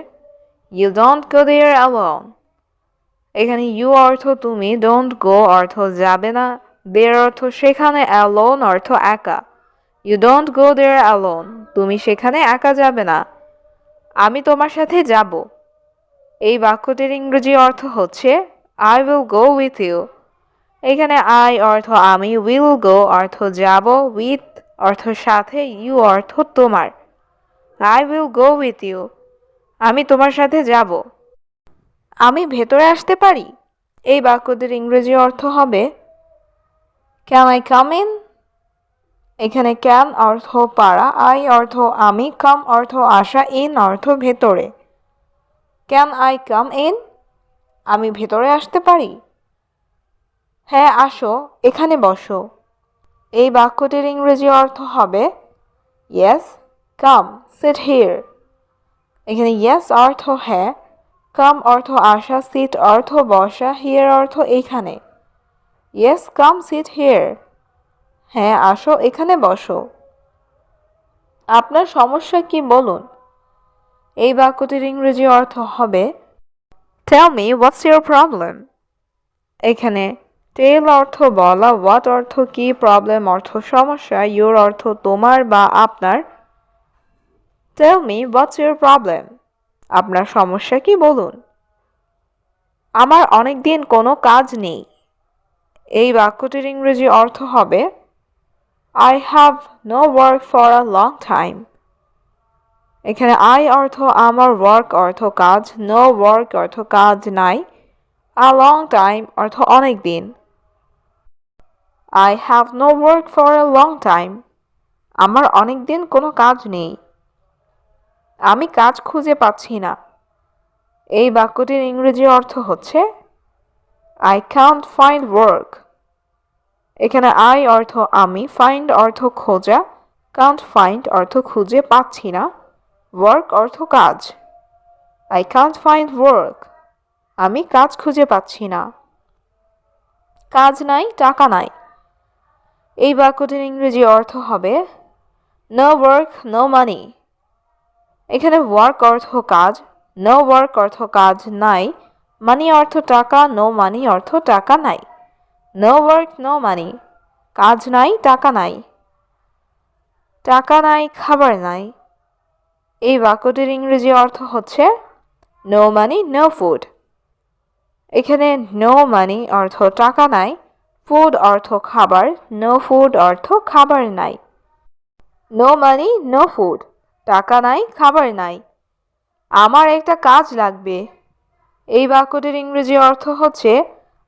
S1: you don't go there alone. এখানে ইউ অর্থ তুমি, ডোন্ট গো অর্থ যাবে না, দেয়ার অর্থ সেখানে, অ্যালোন অর্থ একা। You don't go there alone, তুমি সেখানে একা যাবে না। আমি তোমার সাথে যাব। এই বাক্যটির ইংরেজি অর্থ হচ্ছে I will go with you. এখানে আই অর্থ আমি, উইল গো অর্থ যাব, উইথ অর্থ সাথে, ইউ অর্থ তোমার। I will go with you, আমি তোমার সাথে যাব। আমি ভেতরে আসতে পারি? এই বাক্যটির ইংরেজি অর্থ হবে ক্যান আই কাম ইন। এখানে ক্যান অর্থ পারা, আই অর্থ আমি, কাম অর্থ আসা, ইন অর্থ ভেতরে। ক্যান আই কাম ইন, আমি ভেতরে আসতে পারি? হ্যাঁ আসো, এখানে বসো। এই বাক্যটির ইংরেজি অর্থ হবে ইয়েস কাম সিট হিয়ার। এখানে ইয়েস অর্থ হ্যাঁ, কাম অর্থ আসা, সিট অর্থ বসা, হিয়ার অর্থ এখানে। ইয়েস কাম সিট হিয়ার, হ্যাঁ আসো এখানে বসো। আপনার সমস্যা কি বলুন। এই বাক্যটির ইংরেজি অর্থ হবে tell me what's your problem. এখানে টেল অর্থ বলা, হোয়াট অর্থ কি, প্রবলেম অর্থ সমস্যা, ইউর অর্থ তোমার বা আপনার। Tell me what's your problem, আপনার সমস্যা কি বলুন। আমার অনেক দিন কোনো কাজ নেই। এই বাক্যটির ইংরেজি অর্থ হবে I have no work for a long time. এখানে I অর্থ আমার, ওয়ার্ক অর্থ কাজ, no work অর্থ কাজ নাই, a long time অর্থ অনেক দিন। I have no work for a long time. আমার অনেক দিন কোনো কাজ নেই। আমি কাজ খুঁজে পাচ্ছি না। এই বাক্যটির ইংরেজি অর্থ হচ্ছে I can't find work. এখানে I অর্থ আমি, find অর্থ খোঁজা, can't find অর্থ খুঁজে পাচ্ছি না, work অর্থ কাজ। I can't find work. আমি কাজ খুঁজে পাচ্ছি না। কাজ নাই, টাকা নাই। এই বাক্যটির ইংরেজি অর্থ হবে No work, no money. এখানে work অর্থ কাজ, no work অর্থ কাজ নাই, money অর্থ টাকা, no money অর্থ টাকা নাই। No work, no money. কাজ নাই, টাকা নাই। টাকা নাই, খাবার নাই। এই বাক্যটির ইংরেজি অর্থ হচ্ছে No money, no food. এখানে no money অর্থ টাকা নাই, food অর্থ খাবার, no food অর্থ খাবার নাই। No money, no food. টাকা নাই, খাবার নাই। আমার একটা কাজ লাগবে। এই বাক্যটির ইংরেজি অর্থ হচ্ছে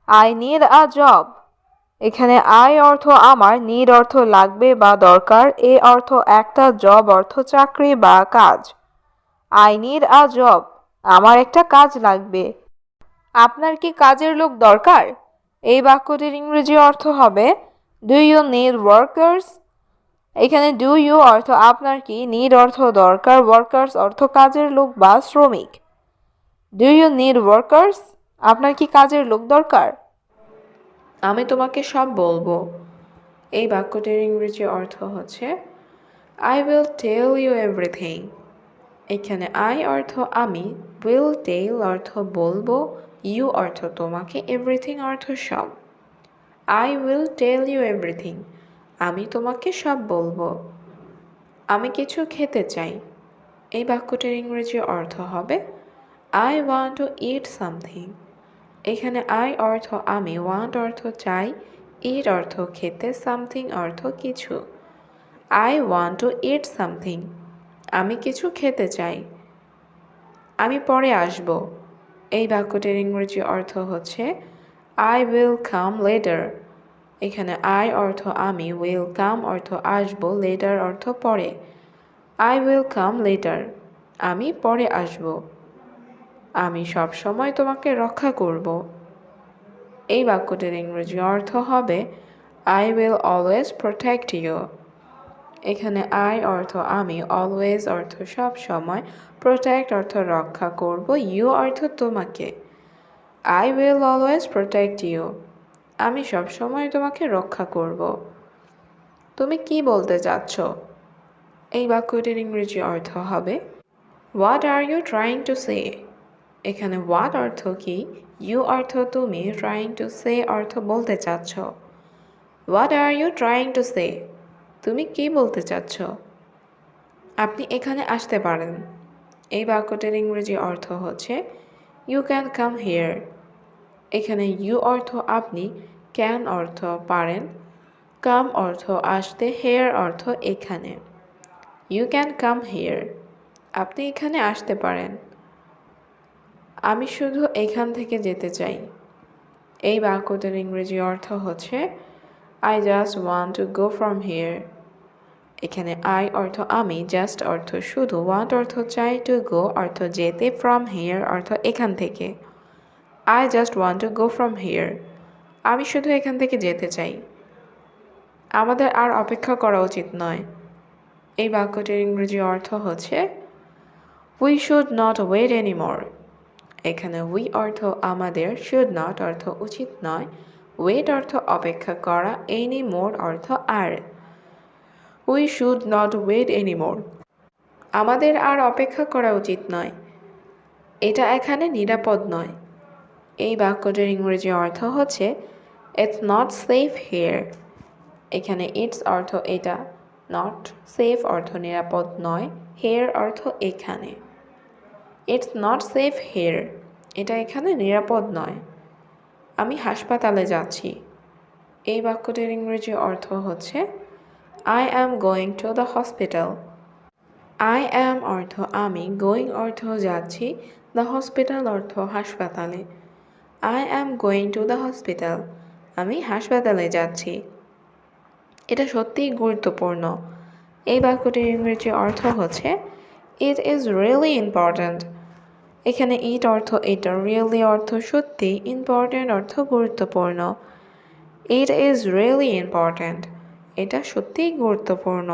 S1: I need a job. এখানে I অর্থ আমার, need অর্থ লাগবে বা দরকার, এ অর্থ একটা, জব অর্থ চাকরি বা কাজ। I need a job. আমার একটা কাজ লাগবে। আপনার কি কাজের লোক দরকার? এই বাক্যটির ইংরেজি অর্থ হবে Do you need workers? এখানে do you অর্থ আপনার কি, need অর্থ দরকার, workers অর্থ কাজের লোক বা শ্রমিক। Do you need workers? আপনার কি কাজের লোক দরকার? আমি তোমাকে সব বলবো। এই বাক্যটির ইংরেজি অর্থ হচ্ছে I will tell you everything. এখানে I অর্থ আমি, will tell অর্থ বলবো, you অর্থ তোমাকে, everything অর্থ সব। I will tell you everything. আমি তোমাকে সব বলবো। আমি কিছু খেতে চাই। এই বাক্যটির ইংরেজি অর্থ হবে I want to eat something. এখানে I অর্থ আমি, want অর্থ চাই, eat অর্থ খেতে, something অর্থ কিছু। I want to eat something. আমি কিছু খেতে চাই। আমি পরে আসব। এই বাক্যটির ইংরেজি অর্থ হচ্ছে I will come later. এখানে I অর্থ আমি, will come অর্থ আসব, later অর্থ পরে। I will come later. আমি পরে আসব। আমি সব সময় তোমাকে রক্ষা করব। এই বাক্যটির ইংরেজি অর্থ হবে I will always protect you. এখানে I অর্থ আমি, always অর্থ সব সময়, protect অর্থ রক্ষা করব, you অর্থ তোমাকে। I will always protect you. আমি সব সময় তোমাকে রক্ষা করব। তুমি কি বলতে চাচ্ছ? এই বাক্যটির ইংরেজি অর্থ হবে What are you trying to say? এখানে what অর্থ কি, you অর্থ তুমি, trying to say অর্থ বলতে চাচ্ছ। What are you trying to say? তুমি কি বলতে চাচ্ছ? আপনি এখানে আসতে পারেন। এই বাক্যটির ইংরেজি অর্থ হচ্ছে You can come here. এখানে you অর্থ আপনি, can অর্থ পারেন, come অর্থ আসতে, here অর্থ এখানে। You can come here. আপনি এখানে আসতে পারেন। আমি শুধু এখান থেকে যেতে চাই। এই বাক্যটির ইংরেজি অর্থ হচ্ছে I just want to go from here. এখানে I অর্থ আমি, just অর্থ শুধু, want অর্থ চাই, to go অর্থ যেতে, from here অর্থ এখান থেকে। I just want to go from here. আমি শুধু এখান থেকে যেতে চাই। আমাদের আর অপেক্ষা করা উচিত নয়। এই বাক্যটির ইংরেজি অর্থ হচ্ছে We should not wait anymore. এখানে we অর্থ আমাদের, should not অর্থ উচিত নয়, wait অর্থ অপেক্ষা করা, anymore অর্থ আর। We should not wait anymore. আমাদের আর অপেক্ষা করা উচিত নয়। এটা এখানে নিরাপদ নয়। এই বাক্যটির ইংরেজি অর্থ হচ্ছে It's not safe here. এখানে it's অর্থ এটা, not safe অর্থ নিরাপদ নয়, here অর্থ এখানে। It's not safe here. এটা এখানে নিরাপদ নয়। আমি হাসপাতালে যাচ্ছি। এই বাক্যটির ইংরেজি অর্থ হচ্ছে I am going to the hospital. I am অর্থ আমি, going অর্থ যাচ্ছি, the hospital অর্থ হাসপাতালে। I am going to the hospital. আমি হাসপাতালে যাচ্ছি। এটা সত্যিই গুরুত্বপূর্ণ। এই বাক্যটির ইংরেজি অর্থ হচ্ছে ইট ইজ রিয়েলি ইম্পর্ট্যান্ট। এখানে ইট অর্থ এটা, রিয়েলি অর্থ সত্যি, ইম্পর্ট্যান্ট অর্থ গুরুত্বপূর্ণ। ইট ইজ রিয়েলি ইম্পর্ট্যান্ট, এটা সত্যিই গুরুত্বপূর্ণ।